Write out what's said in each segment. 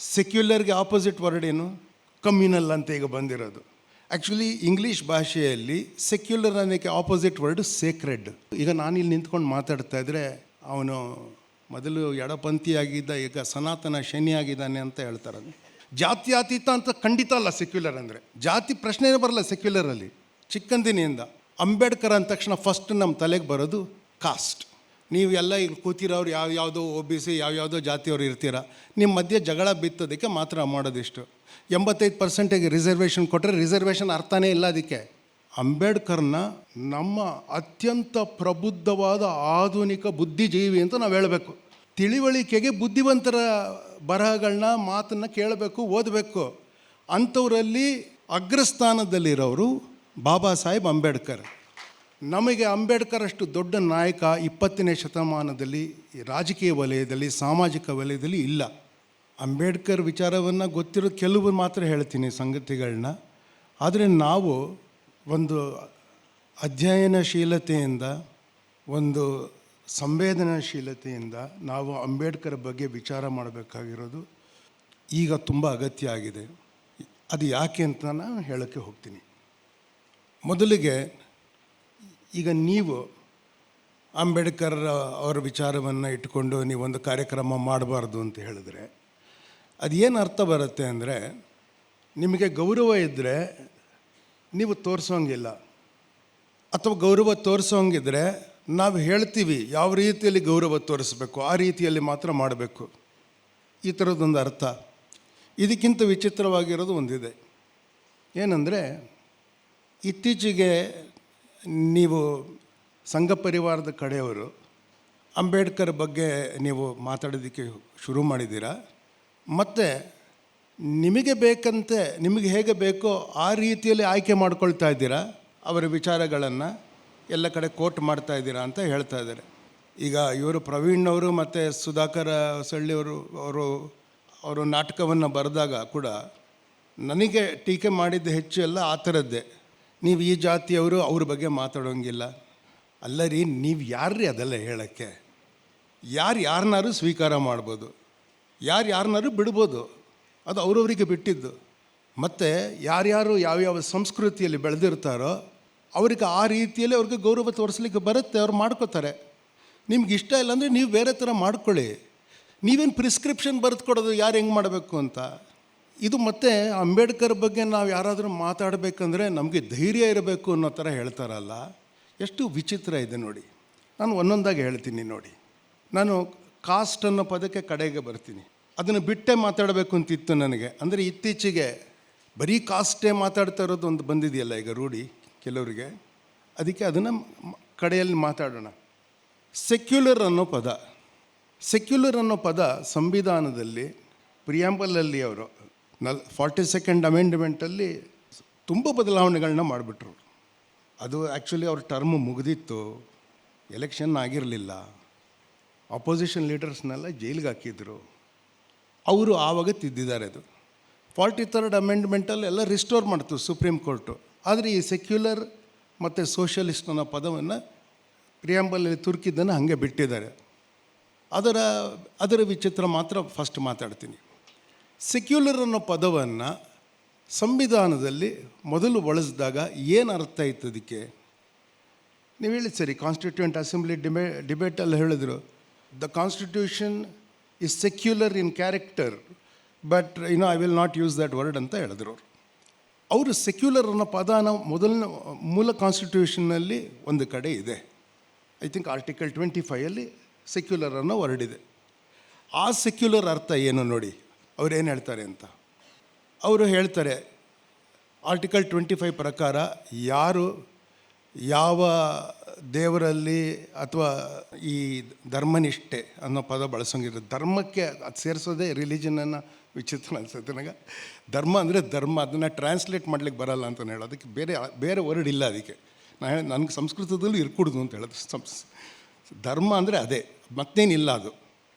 ಸೆಕ್ಯುಲರ್ಗೆ opposite word ಏನು? Communal ಅಂತ ಈಗ ಬಂದಿರೋದು. ಆ್ಯಕ್ಚುಲಿ ಇಂಗ್ಲೀಷ್ ಭಾಷೆಯಲ್ಲಿ ಸೆಕ್ಯುಲರ್ ಅನ್ನೋಕ್ಕೆ ಆಪೋಸಿಟ್ ವರ್ಡ್ ಸೇಕ್ರೆಡ್. ಈಗ ನಾನಿಲ್ಲಿ ನಿಂತ್ಕೊಂಡು ಮಾತಾಡ್ತಾ ಇದ್ದರೆ ಅವನು ಮೊದಲು ಎಡಪಂಥಿ ಆಗಿದ್ದ, ಈಗ ಸನಾತನ ಶನಿ ಆಗಿದ್ದಾನೆ ಅಂತ ಹೇಳ್ತಾರೆ. ಜಾತ್ಯತೀತ ಅಂತ ಖಂಡಿತ ಅಲ್ಲ ಸೆಕ್ಯುಲರ್ ಅಂದರೆ. ಜಾತಿ ಪ್ರಶ್ನೆನೇ ಬರಲ್ಲ ಸೆಕ್ಯುಲರಲ್ಲಿ. ಚಿಕ್ಕಂದಿನಿಂದ ಅಂಬೇಡ್ಕರ್ ಅಂದ ತಕ್ಷಣ ಫಸ್ಟ್ ನಮ್ಮ ತಲೆಗೆ ಬರೋದು ಕಾಸ್ಟ್. ನೀವು ಎಲ್ಲ ಈಗ ಕೂತಿರೋರು ಯಾವ್ಯಾವುದೋ OBC ಯಾವ್ಯಾವುದೋ ಜಾತಿಯವರು ಇರ್ತೀರ, ನಿಮ್ಮ ಮಧ್ಯೆ ಜಗಳ ಬಿತ್ತೋದಕ್ಕೆ ಮಾತ್ರ ಮಾಡೋದಿಷ್ಟು. 85% ರಿಸರ್ವೇಷನ್ ಕೊಟ್ಟರೆ ರಿಸರ್ವೇಷನ್ ಅರ್ಥನೇ ಇಲ್ಲ ಅದಕ್ಕೆ. ಅಂಬೇಡ್ಕರ್ನ ನಮ್ಮ ಅತ್ಯಂತ ಪ್ರಬುದ್ಧವಾದ ಆಧುನಿಕ ಬುದ್ಧಿಜೀವಿ ಅಂತ ನಾವು ಹೇಳಬೇಕು. ತಿಳಿವಳಿಕೆಗೆ ಬುದ್ಧಿವಂತರ ಬರಹಗಳನ್ನ ಮಾತನ್ನು ಕೇಳಬೇಕು, ಓದಬೇಕು. ಅಂಥವರಲ್ಲಿ ಅಗ್ರಸ್ಥಾನದಲ್ಲಿರೋರು ಬಾಬಾ ಸಾಹೇಬ್ ಅಂಬೇಡ್ಕರ್. ನಮಗೆ ಅಂಬೇಡ್ಕರ್ ಅಷ್ಟು ದೊಡ್ಡ ನಾಯಕ 20ನೇ ಶತಮಾನದಲ್ಲಿ ರಾಜಕೀಯ ವಲಯದಲ್ಲಿ, ಸಾಮಾಜಿಕ ವಲಯದಲ್ಲಿ ಇಲ್ಲ. ಅಂಬೇಡ್ಕರ್ ವಿಚಾರವನ್ನು ಗೊತ್ತಿರೋ ಕೆಲವು ಮಾತ್ರ ಹೇಳ್ತೀನಿ ಸಂಗತಿಗಳನ್ನ. ಆದರೆ ನಾವು ಒಂದು ಅಧ್ಯಯನಶೀಲತೆಯಿಂದ, ಒಂದು ಸಂವೇದನಾಶೀಲತೆಯಿಂದ ನಾವು ಅಂಬೇಡ್ಕರ್ ಬಗ್ಗೆ ವಿಚಾರ ಮಾಡಬೇಕಾಗಿರೋದು ಈಗ ತುಂಬ ಅಗತ್ಯ ಆಗಿದೆ. ಅದು ಯಾಕೆ ಅಂತ ನಾನು ಹೇಳೋಕ್ಕೆ ಹೋಗ್ತೀನಿ. ಮೊದಲಿಗೆ ಈಗ ನೀವು ಅಂಬೇಡ್ಕರ್ ಅವರ ವಿಚಾರವನ್ನು ಇಟ್ಕೊಂಡು ನೀವೊಂದು ಕಾರ್ಯಕ್ರಮ ಮಾಡಬಾರ್ದು ಅಂತ ಹೇಳಿದ್ರೆ ಅದೇನು ಅರ್ಥ ಬರುತ್ತೆ ಅಂದರೆ, ನಿಮಗೆ ಗೌರವ ಇದ್ದರೆ ನೀವು ತೋರಿಸೋಂಗಿಲ್ಲ, ಅಥವಾ ಗೌರವ ತೋರಿಸೋಂಗಿದ್ರೆ ನಾವು ಹೇಳ್ತೀವಿ ಯಾವ ರೀತಿಯಲ್ಲಿ ಗೌರವ ತೋರಿಸ್ಬೇಕು ಆ ರೀತಿಯಲ್ಲಿ ಮಾತ್ರ ಮಾಡಬೇಕು. ಈ ಥರದ್ದೊಂದು ಅರ್ಥ. ಇದಕ್ಕಿಂತ ವಿಚಿತ್ರವಾಗಿರೋದು ಒಂದಿದೆ. ಏನಂದರೆ, ಇತ್ತೀಚೆಗೆ ನೀವು ಸಂಘ ಪರಿವಾರದ ಕಡೆಯವರು ಅಂಬೇಡ್ಕರ್ ಬಗ್ಗೆ ನೀವು ಮಾತಾಡೋದಕ್ಕೆ ಶುರು ಮಾಡಿದ್ದೀರಾ. ಮತ್ತು ನಿಮಗೆ ಬೇಕಂತೆ, ನಿಮಗೆ ಹೇಗೆ ಬೇಕೋ ಆ ರೀತಿಯಲ್ಲಿ ಆಯ್ಕೆ ಮಾಡ್ಕೊಳ್ತಾ ಇದ್ದೀರಾ. ಅವರ ವಿಚಾರಗಳನ್ನು ಎಲ್ಲ ಕಡೆ ಕೋಟ್ ಮಾಡ್ತಾ ಇದ್ದೀರಾ ಅಂತ ಹೇಳ್ತಾ ಇದ್ದಾರೆ. ಈಗ ಇವರು ಪ್ರವೀಣ್ ಅವರು ಮತ್ತು ಸುಧಾಕರ್ ಹೊಸಳ್ಳಿಯವರು ಅವರು ನಾಟಕವನ್ನು ಬರೆದಾಗ ಕೂಡ ನನಗೆ ಟೀಕೆ ಮಾಡಿದ್ದು ಹೆಚ್ಚು ಎಲ್ಲ ಆ ಥರದ್ದೇ. ನೀವು ಈ ಜಾತಿಯವರು ಅವ್ರ ಬಗ್ಗೆ ಮಾತಾಡೋಂಗಿಲ್ಲ. ಅಲ್ಲ ರೀ, ನೀವು ಯಾರ್ರೀ ಅದೆಲ್ಲ ಹೇಳೋಕ್ಕೆ? ಯಾರನ್ನಾರು ಸ್ವೀಕಾರ ಮಾಡ್ಬೋದು, ಯಾರನ್ನಾರು ಬಿಡ್ಬೋದು, ಅದು ಅವ್ರವರಿಗೆ ಬಿಟ್ಟಿದ್ದು. ಮತ್ತು ಯಾರ್ಯಾರು ಯಾವ್ಯಾವ ಸಂಸ್ಕೃತಿಯಲ್ಲಿ ಬೆಳೆದಿರ್ತಾರೋ ಅವ್ರಿಗೆ ಆ ರೀತಿಯಲ್ಲಿ ಅವ್ರಿಗೆ ಗೌರವ ತೋರಿಸ್ಲಿಕ್ಕೆ ಬರುತ್ತೆ, ಅವ್ರು ಮಾಡ್ಕೋತಾರೆ. ನಿಮ್ಗೆ ಇಷ್ಟ ಇಲ್ಲ ಅಂದರೆ ನೀವು ಬೇರೆ ಥರ ಮಾಡ್ಕೊಳ್ಳಿ. ನೀವೇನು ಪ್ರಿಸ್ಕ್ರಿಪ್ಷನ್ ಬರೆದು ಕೊಡೋದು ಯಾರು ಹೆಂಗೆ ಮಾಡಬೇಕು ಅಂತ. ಇದು ಮತ್ತು ಅಂಬೇಡ್ಕರ್ ಬಗ್ಗೆ ನಾವು ಯಾರಾದರೂ ಮಾತಾಡಬೇಕಂದ್ರೆ ನಮಗೆ ಧೈರ್ಯ ಇರಬೇಕು ಅನ್ನೋ ಥರ ಹೇಳ್ತಾರಲ್ಲ, ಎಷ್ಟು ವಿಚಿತ್ರ ಇದೆ ನೋಡಿ. ನಾನು ಒಂದೊಂದಾಗಿ ಹೇಳ್ತೀನಿ ನೋಡಿ. ನಾನು ಕಾಸ್ಟ್ ಅನ್ನೋ ಪದಕ್ಕೆ ಕಡೆಗೆ ಬರ್ತೀನಿ. ಅದನ್ನು ಬಿಟ್ಟೇ ಮಾತಾಡಬೇಕು ಅಂತಿತ್ತು ನನಗೆ. ಅಂದರೆ ಇತ್ತೀಚೆಗೆ ಬರೀ ಕಾಸ್ಟೇ ಮಾತಾಡ್ತಾ ಇರೋದು ಒಂದು ಬಂದಿದೆಯಲ್ಲ ಈಗ ರೂಢಿ ಕೆಲವರಿಗೆ. ಅದಕ್ಕೆ ಅದನ್ನು ಕಡೆಯಲ್ಲಿ ಮಾತಾಡೋಣ. ಸೆಕ್ಯುಲರ್ ಅನ್ನೋ ಪದ ಸಂವಿಧಾನದಲ್ಲಿ ಪ್ರಿಯಾಂಬಲಲ್ಲಿ ಅವರು 42nd ಅಮೆಂಡ್ಮೆಂಟಲ್ಲಿ ತುಂಬ ಬದಲಾವಣೆಗಳನ್ನ ಮಾಡಿಬಿಟ್ರು. ಅದು ಆ್ಯಕ್ಚುಲಿ ಅವ್ರ ಟರ್ಮ್ ಮುಗಿದಿತ್ತು, ಎಲೆಕ್ಷನ್ ಆಗಿರಲಿಲ್ಲ, ಅಪೋಸಿಷನ್ ಲೀಡರ್ಸ್ನೆಲ್ಲ ಜೈಲಿಗೆ ಹಾಕಿದ್ರು. ಅವರು ಆವಾಗ ತಿದ್ದಿದ್ದಾರೆ. ಅದು 43rd ಅಮೆಂಡ್ಮೆಂಟಲ್ಲಿ ಎಲ್ಲ ರಿಸ್ಟೋರ್ ಮಾಡ್ತು ಸುಪ್ರೀಂ ಕೋರ್ಟು. ಆದರೆ ಈ ಸೆಕ್ಯುಲರ್ ಮತ್ತು ಸೋಷಲಿಸ್ಟ್ ಅನ್ನೋ ಪದವನ್ನು ಪ್ರಿಯಾಂಬಲಲ್ಲಿ ತುರ್ಕಿದ್ದನ್ನು ಹಾಗೆ ಬಿಟ್ಟಿದ್ದಾರೆ. ಅದರ ವಿಚಿತ್ರ ಮಾತ್ರ ಫಸ್ಟ್ ಮಾತಾಡ್ತೀನಿ. ಸೆಕ್ಯುಲರ್ ಅನ್ನೋ ಪದವನ್ನು ಸಂವಿಧಾನದಲ್ಲಿ ಮೊದಲು ಬಳಸಿದಾಗ ಏನು ಅರ್ಥ ಇತ್ತು ಅದಕ್ಕೆ? ನೀವು ಹೇಳಿದ ಸರಿ, ಕಾನ್ಸ್ಟಿಟ್ಯೂಯೆಂಟ್ ಅಸೆಂಬ್ಲಿ ಡಿಬೇಟಲ್ಲಿ ಹೇಳಿದರು, the constitution is secular in character but I will not use that word ಅಂತ ಹೇಳಿದ್ರು ಅವರು. ಸೆಕ್ಯುಲರ್ ಅನ್ನೋ ಪದನ ಮೂಲ ಕಾನ್ಸ್ಟಿಟ್ಯೂಷನ್ನಲ್ಲಿ ಒಂದು ಕಡೆ ಇದೆ. ಐ ಥಿಂಕ್ ಆರ್ಟಿಕಲ್ 25 ಸೆಕ್ಯುಲರ್ ಅನ್ನೋ ವರ್ಡ್ ಇದೆ. ಆ ಸೆಕ್ಯುಲರ್ ಅರ್ಥ ಏನು ನೋಡಿ, ಅವ್ರೇನು ಹೇಳ್ತಾರೆ ಅಂತ. ಅವರು ಹೇಳ್ತಾರೆ, ಆರ್ಟಿಕಲ್ 25 ಪ್ರಕಾರ ಯಾರು ಯಾವ ದೇವರಲ್ಲಿ ಅಥವಾ ಈ ಧರ್ಮನಿಷ್ಠೆ ಅನ್ನೋ ಪದ ಬಳಸೋಂಗಿರುತ್ತೆ. ಧರ್ಮಕ್ಕೆ ಅದು ಸೇರಿಸೋದೇ ರಿಲಿಜನನ್ನು ವಿಚಿತ್ರ ಅನಿಸುತ್ತೆ ನನಗೆ. ಧರ್ಮ ಅಂದರೆ ಧರ್ಮ, ಅದನ್ನು ಟ್ರಾನ್ಸ್ಲೇಟ್ ಮಾಡ್ಲಿಕ್ಕೆ ಬರಲ್ಲ ಅಂತ ಹೇಳೋದು. ಅದಕ್ಕೆ ಬೇರೆ ವರ್ಡ್ ಇಲ್ಲ ಅದಕ್ಕೆ. ನನಗೆ ಸಂಸ್ಕೃತದಲ್ಲೂ ಇರ್ಕೂಡ್ದು ಅಂತ ಹೇಳೋದು. ಧರ್ಮ ಅಂದರೆ ಅದೇ, ಮತ್ತೇನಿಲ್ಲ ಅದು.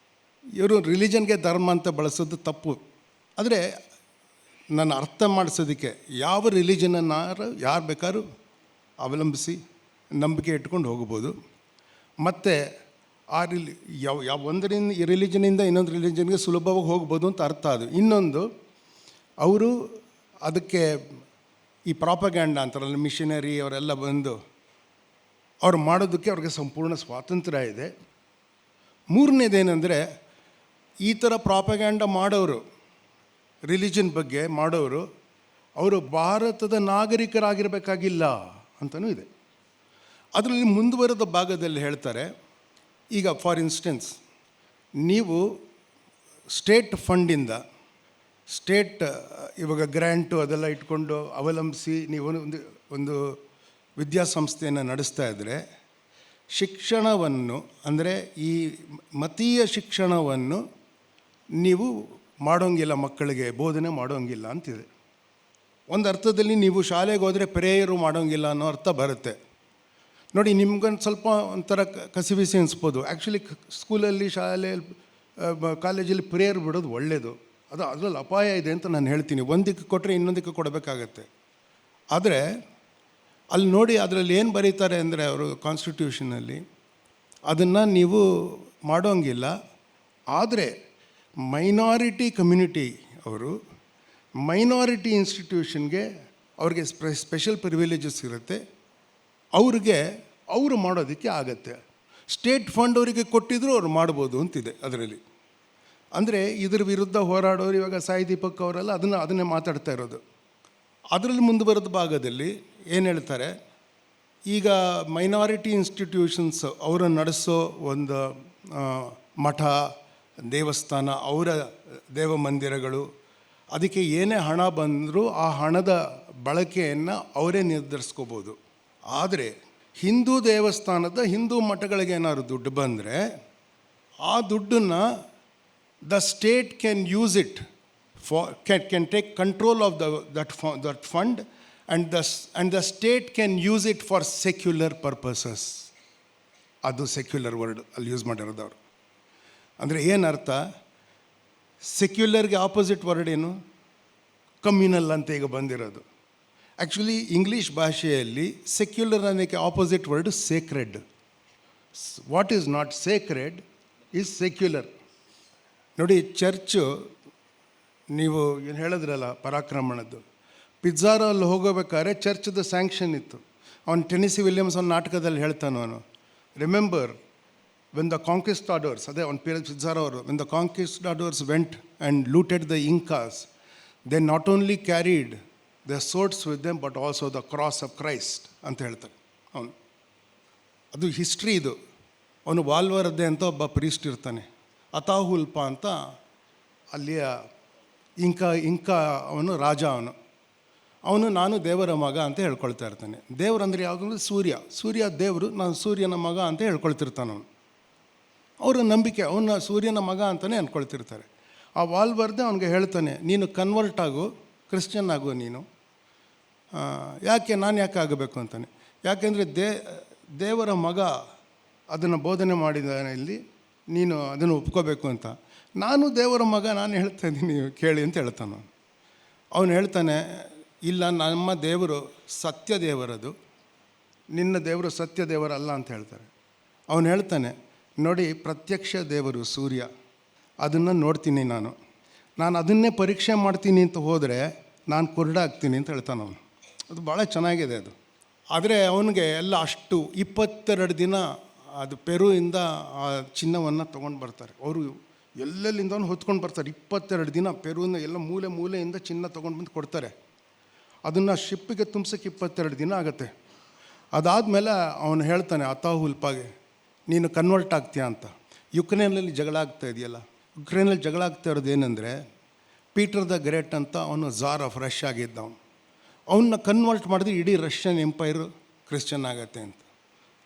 ಇವರು ರಿಲಿಜನ್ಗೆ ಧರ್ಮ ಅಂತ ಬಳಸೋದು ತಪ್ಪು. ಆದರೆ ನಾನು ಅರ್ಥ ಮಾಡಿಸೋದಕ್ಕೆ ಯಾವ ರಿಲಿಜನನ್ನು ಯಾರು ಬೇಕಾದ್ರೂ ಅವಲಂಬಿಸಿ ನಂಬಿಕೆ ಇಟ್ಕೊಂಡು ಹೋಗ್ಬೋದು. ಮತ್ತು ಆ ಯಾವ ಒಂದರಿಂದ ಈ ರಿಲಿಜನಿಂದ ಇನ್ನೊಂದು ರಿಲಿಜನ್ಗೆ ಸುಲಭವಾಗಿ ಹೋಗ್ಬೋದು ಅಂತ ಅರ್ಥ ಅದು. ಇನ್ನೊಂದು, ಅವರು ಅದಕ್ಕೆ ಈ ಪ್ರಾಪಗ್ಯಾಂಡ ಅಂತಾರಲ್ಲ, ಮಿಷನರಿ ಅವರೆಲ್ಲ ಬಂದು ಅವ್ರು ಮಾಡೋದಕ್ಕೆ ಅವ್ರಿಗೆ ಸಂಪೂರ್ಣ ಸ್ವಾತಂತ್ರ್ಯ ಇದೆ. ಮೂರನೇದೇನೆಂದರೆ, ಈ ಥರ ಪ್ರಾಪಗ್ಯಾಂಡ ಮಾಡೋರು, ರಿಲಿಜನ್ ಬಗ್ಗೆ ಮಾಡೋರು, ಅವರು ಭಾರತದ ನಾಗರಿಕರಾಗಿರಬೇಕಾಗಿಲ್ಲ ಅಂತಲೂ ಇದೆ. ಅದರಲ್ಲಿ ಮುಂದುವರೆದ ಭಾಗದಲ್ಲಿ ಹೇಳ್ತಾರೆ, ಈಗ ಫಾರ್ ಇನ್ಸ್ಟೆನ್ಸ್ ನೀವು ಸ್ಟೇಟ್ ಫಂಡಿಂದ, ಸ್ಟೇಟ್ ಇವಾಗ ಗ್ರ್ಯಾಂಟು ಅದೆಲ್ಲ ಇಟ್ಕೊಂಡು ಅವಲಂಬಿಸಿ ನೀವು ಒಂದು ವಿದ್ಯಾಸಂಸ್ಥೆಯನ್ನು ನಡೆಸ್ತಾ ಇದ್ದರೆ, ಶಿಕ್ಷಣವನ್ನು ಅಂದರೆ ಈ ಮತೀಯ ಶಿಕ್ಷಣವನ್ನು ನೀವು ಮಾಡೋಂಗಿಲ್ಲ, ಮಕ್ಕಳಿಗೆ ಬೋಧನೆ ಮಾಡೋಂಗಿಲ್ಲ ಅಂತಿದೆ. ಒಂದು ಅರ್ಥದಲ್ಲಿ ನೀವು ಶಾಲೆಗೆ ಹೋದರೆ ಪ್ರೇಯರು ಮಾಡೋಂಗಿಲ್ಲ ಅನ್ನೋ ಅರ್ಥ ಬರುತ್ತೆ. ನೋಡಿ, ನಿಮ್ಗೊಂದು ಸ್ವಲ್ಪ ಒಂಥರ ಕಸಿವಿಸಿ ಅನಿಸ್ಬೋದು. ಆ್ಯಕ್ಚುಲಿ ಸ್ಕೂಲಲ್ಲಿ, ಶಾಲೆಯಲ್ಲಿ, ಕಾಲೇಜಲ್ಲಿ ಪ್ರೇಯರ್ ಬಿಡೋದು ಒಳ್ಳೆಯದು. ಅದರಲ್ಲಿ ಅಪಾಯ ಇದೆ ಅಂತ ನಾನು ಹೇಳ್ತೀನಿ. ಒಂದಕ್ಕೆ ಕೊಟ್ಟರೆ ಇನ್ನೊಂದಕ್ಕೆ ಕೊಡಬೇಕಾಗತ್ತೆ. ಆದರೆ ಅಲ್ಲಿ ನೋಡಿ, ಅದರಲ್ಲಿ ಏನು ಬರೀತಾರೆ ಅಂದರೆ ಅವರು ಕಾನ್ಸ್ಟಿಟ್ಯೂಷನಲ್ಲಿ, ಅದನ್ನು ನೀವು ಮಾಡೋಂಗಿಲ್ಲ. ಆದರೆ ಮೈನಾರಿಟಿ ಕಮ್ಯುನಿಟಿ ಅವರು ಮೈನಾರಿಟಿ ಇನ್ಸ್ಟಿಟ್ಯೂಷನ್ಗೆ ಅವ್ರಿಗೆ ಸ್ಪೆಷಲ್ ಪ್ರಿವಿಲೇಜಸ್ ಇರುತ್ತೆ. ಅವರು ಮಾಡೋದಕ್ಕೆ ಆಗತ್ತೆ. ಸ್ಟೇಟ್ ಫಂಡ್ ಅವರಿಗೆ ಕೊಟ್ಟಿದ್ದರೂ ಅವ್ರು ಮಾಡ್ಬೋದು ಅಂತಿದೆ ಅದರಲ್ಲಿ. ಅಂದರೆ ಇದ್ರ ವಿರುದ್ಧ ಹೋರಾಡೋರು ಇವಾಗ ಸಾಯಿ ದೀಪಕ್ ಅವರೆಲ್ಲ ಅದನ್ನೇ ಮಾತಾಡ್ತಾ ಇರೋದು. ಅದರಲ್ಲಿ ಮುಂದುವರೆದ ಭಾಗದಲ್ಲಿ ಏನು ಹೇಳ್ತಾರೆ, ಈಗ ಮೈನಾರಿಟಿ ಇನ್ಸ್ಟಿಟ್ಯೂಷನ್ಸ್ ಅವರು ನಡೆಸೋ ಒಂದು ಮಠ, ದೇವಸ್ಥಾನ, ಅವರ ದೇವಮಂದಿರಗಳು, ಅದಕ್ಕೆ ಏನೇ ಹಣ ಬಂದರೂ ಆ ಹಣದ ಬಳಕೆಯನ್ನು ಅವರೇ ನಿರ್ಧರಿಸ್ಕೋಬೋದು. ಆದರೆ ಹಿಂದೂ ದೇವಸ್ಥಾನದ, ಹಿಂದೂ ಮಠಗಳಿಗೆ ಏನಾದ್ರು ದುಡ್ಡು ಬಂದರೆ ಆ ದುಡ್ಡನ್ನು the state can use it can take control of that fund and the state can use it for secular purposes. ಅದು ಸೆಕ್ಯುಲರ್ ವರ್ಡ್ ಅಲ್ಲಿ ಯೂಸ್ ಮಾಡಿರೋದು ಅವರು. ಅಂದರೆ ಏನರ್ಥ, ಸೆಕ್ಯುಲರ್ಗೆ ಆಪೋಸಿಟ್ ವರ್ಡ್ ಏನು? ಕಮ್ಯುನಲ್ ಅಂತ ಈಗ ಬಂದಿರೋದು. ಆ್ಯಕ್ಚುಲಿ ಇಂಗ್ಲೀಷ್ ಭಾಷೆಯಲ್ಲಿ ಸೆಕ್ಯುಲರ್ ಅನ್ನೋಕ್ಕೆ opposite word sacred. What is not sacred is secular. ನೋಡಿ, ಚರ್ಚು ನೀವು ಏನು ಹೇಳಿದ್ರಲ್ಲ ಪರಾಕ್ರಮಣದ್ದು, ಪಿಜ್ಜಾರಲ್ಲಿ ಹೋಗಬೇಕಾದ್ರೆ ಚರ್ಚ್ದು ಸ್ಯಾಂಕ್ಷನ್ ಇತ್ತು. ಅವನು ಟೆನಿಸಿ ವಿಲಿಯಮ್ಸ್ ಅವನ ನಾಟಕದಲ್ಲಿ ಹೇಳ್ತಾನೆ, ಅವನು ರಿಮೆಂಬರ್ when the conquistadors, ಅದೇ ಅವನ ಪೀರಿಯಡ್ ಪಿಜ್ಜಾರ ಅವರು, when the conquistadors went and looted the Incas, they not only carried their swords with them but also the cross of Christ ಅಂತ ಹೇಳ್ತಾರೆ ಅವನು. ಅದು ಹಿಸ್ಟ್ರಿ ಇದು. ಅವನು ವಾಲ್ವರದ್ದೆ ಅಂತ ಒಬ್ಬ ಪ್ರೀಸ್ಟ್ ಇರ್ತಾನೆ, ಅತಾಹುಲ್ಪ ಅಂತ, ಅಲ್ಲಿಯ ಇಂಕಾ ಅವನು ರಾಜ. ಅವನು ನಾನು ದೇವರ ಮಗ ಅಂತ ಹೇಳ್ಕೊಳ್ತಾ ಇರ್ತಾನೆ. ದೇವರಂದ್ರೆ ಯಾವುದಂದ್ರೆ ಸೂರ್ಯ ದೇವರು, ನಾನು ಸೂರ್ಯನ ಮಗ ಅಂತ ಹೇಳ್ಕೊಳ್ತಿರ್ತಾನೆ ಅವನು. ಅವರ ನಂಬಿಕೆ, ಅವನ ಸೂರ್ಯನ ಮಗ ಅಂತಲೇ ಅಂದ್ಕೊಳ್ತಿರ್ತಾರೆ. ಆ ವಾಲ್ವರ್ದೆ ಅವನಿಗೆ ಹೇಳ್ತಾನೆ, ನೀನು ಕನ್ವರ್ಟ್ ಆಗು, ಕ್ರಿಶ್ಚಿಯನ್ ಆಗು ನೀನು. ಯಾಕೆ, ನಾನು ಯಾಕೆ ಆಗಬೇಕು ಅಂತಾನೆ. ಯಾಕೆಂದರೆ ದೇವರ ಮಗ ಅದನ್ನು ಬೋಧನೆ ಮಾಡಿದ್ದಾನೆ ಇಲ್ಲಿ, ನೀನು ಅದನ್ನು ಒಪ್ಕೋಬೇಕು ಅಂತ. ನಾನು ದೇವರ ಮಗ, ನಾನು ಹೇಳ್ತಾ ಇದ್ದೀನಿ ಕೇಳಿ ಅಂತ ಹೇಳ್ತಾನೆ. ಅವನು ಹೇಳ್ತಾನೆ, ಇಲ್ಲ, ನಮ್ಮ ದೇವರು ಸತ್ಯ ದೇವರದು, ನಿನ್ನ ದೇವರು ಸತ್ಯ ದೇವರಲ್ಲ ಅಂತ ಹೇಳ್ತಾರೆ. ಅವನು ಹೇಳ್ತಾನೆ, ನೋಡಿ, ಪ್ರತ್ಯಕ್ಷ ದೇವರು ಸೂರ್ಯ, ಅದನ್ನು ನೋಡ್ತೀನಿ ನಾನು ಅದನ್ನೇ ಪರೀಕ್ಷೆ ಮಾಡ್ತೀನಿ ಅಂತ ಹೋದರೆ ನಾನು ಕುರುಡಾಗ್ತೀನಿ ಅಂತ ಹೇಳ್ತಾನೆ ಅವನು. ಅದು ಭಾಳ ಚೆನ್ನಾಗಿದೆ ಅದು. ಆದರೆ ಅವನಿಗೆ ಎಲ್ಲ ಅಷ್ಟು 22 ದಿನ ಅದು ಪೆರುವಿಂದ ಆ ಚಿನ್ನವನ್ನು ತೊಗೊಂಡು ಬರ್ತಾರೆ. ಅವರು ಎಲ್ಲೆಲ್ಲಿಂದ ಹೊತ್ಕೊಂಡು ಬರ್ತಾರೆ. 22 ದಿನ ಪೆರುವಿನ ಎಲ್ಲ ಮೂಲೆಯಿಂದ ಚಿನ್ನ ತೊಗೊಂಡು ಬಂದು ಕೊಡ್ತಾರೆ. ಅದನ್ನು ಶಿಪ್ಪಿಗೆ ತುಂಬಿಸೋಕ್ಕೆ 22 ದಿನ ಆಗುತ್ತೆ. ಅದಾದಮೇಲೆ ಅವನು ಹೇಳ್ತಾನೆ ಅತಾಹುಲ್ಪಾಗೆ, ನೀನು ಕನ್ವರ್ಟ್ ಆಗ್ತೀಯಾ ಅಂತ. ಯುಕ್ರೇನಲ್ಲಿ ಜಗಳ ಆಗ್ತಾ ಇದೆಯಲ್ಲ, ಯುಕ್ರೇನಲ್ಲಿ ಜಗಳ ಆಗ್ತಾ ಇರೋದು ಏನಂದರೆ, ಪೀಟರ್ ದ ಗ್ರೇಟ್ ಅಂತ ಅವನು ಝಾರ್ ಆಫ್ ರಷ್ಯಾ ಆಗಿದ್ದ. ಅವನ್ನ ಕನ್ವರ್ಟ್ ಮಾಡಿದ್ರೆ ಇಡೀ ರಷ್ಯನ್ ಎಂಪೈರು ಕ್ರಿಶ್ಚಿಯನ್ ಆಗತ್ತೆ ಅಂತ.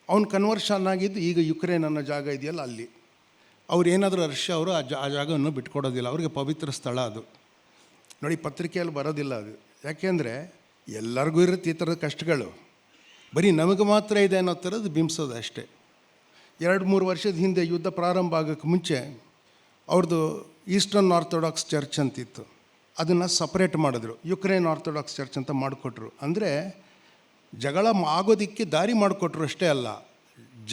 ಅವ್ನು ಕನ್ವರ್ಷನ್ ಆಗಿದ್ದು ಈಗ ಯುಕ್ರೇನ್ ಅನ್ನೋ ಜಾಗ ಇದೆಯಲ್ಲ ಅಲ್ಲಿ. ಅವ್ರು ಏನಾದರೂ ರಷ್ಯಾ ಅವರು ಆ ಜಾಗವನ್ನು ಬಿಟ್ಕೊಡೋದಿಲ್ಲ, ಅವ್ರಿಗೆ ಪವಿತ್ರ ಸ್ಥಳ ಅದು. ನೋಡಿ, ಪತ್ರಿಕೆಯಲ್ಲಿ ಬರೋದಿಲ್ಲ ಅದು. ಯಾಕೆಂದರೆ ಎಲ್ಲರಿಗೂ ಇರುತ್ತೆ ಈ ಥರದ ಕಷ್ಟಗಳು, ಬರೀ ನಮಗೆ ಮಾತ್ರ ಇದೆ ಅನ್ನೋ ಥರದ್ದು ಬಿಂಬಿಸೋದು ಅಷ್ಟೇ. 2-3 ವರ್ಷದ ಹಿಂದೆ ಯುದ್ಧ ಪ್ರಾರಂಭ ಆಗೋಕ್ಕೆ ಮುಂಚೆ ಅವ್ರದ್ದು ಈಸ್ಟರ್ನ್ ಆರ್ಥೋಡಾಕ್ಸ್ ಚರ್ಚ್ ಅಂತಿತ್ತು, ಅದನ್ನು ಸಪ್ರೇಟ್ ಮಾಡಿದ್ರು, ಯುಕ್ರೇನ್ ಆರ್ಥೋಡಾಕ್ಸ್ ಚರ್ಚ್ ಅಂತ ಮಾಡಿಕೊಟ್ರು. ಅಂದರೆ ಜಗಳ ಆಗೋದಕ್ಕೆ ದಾರಿ ಮಾಡಿಕೊಟ್ರು ಅಷ್ಟೇ ಅಲ್ಲ,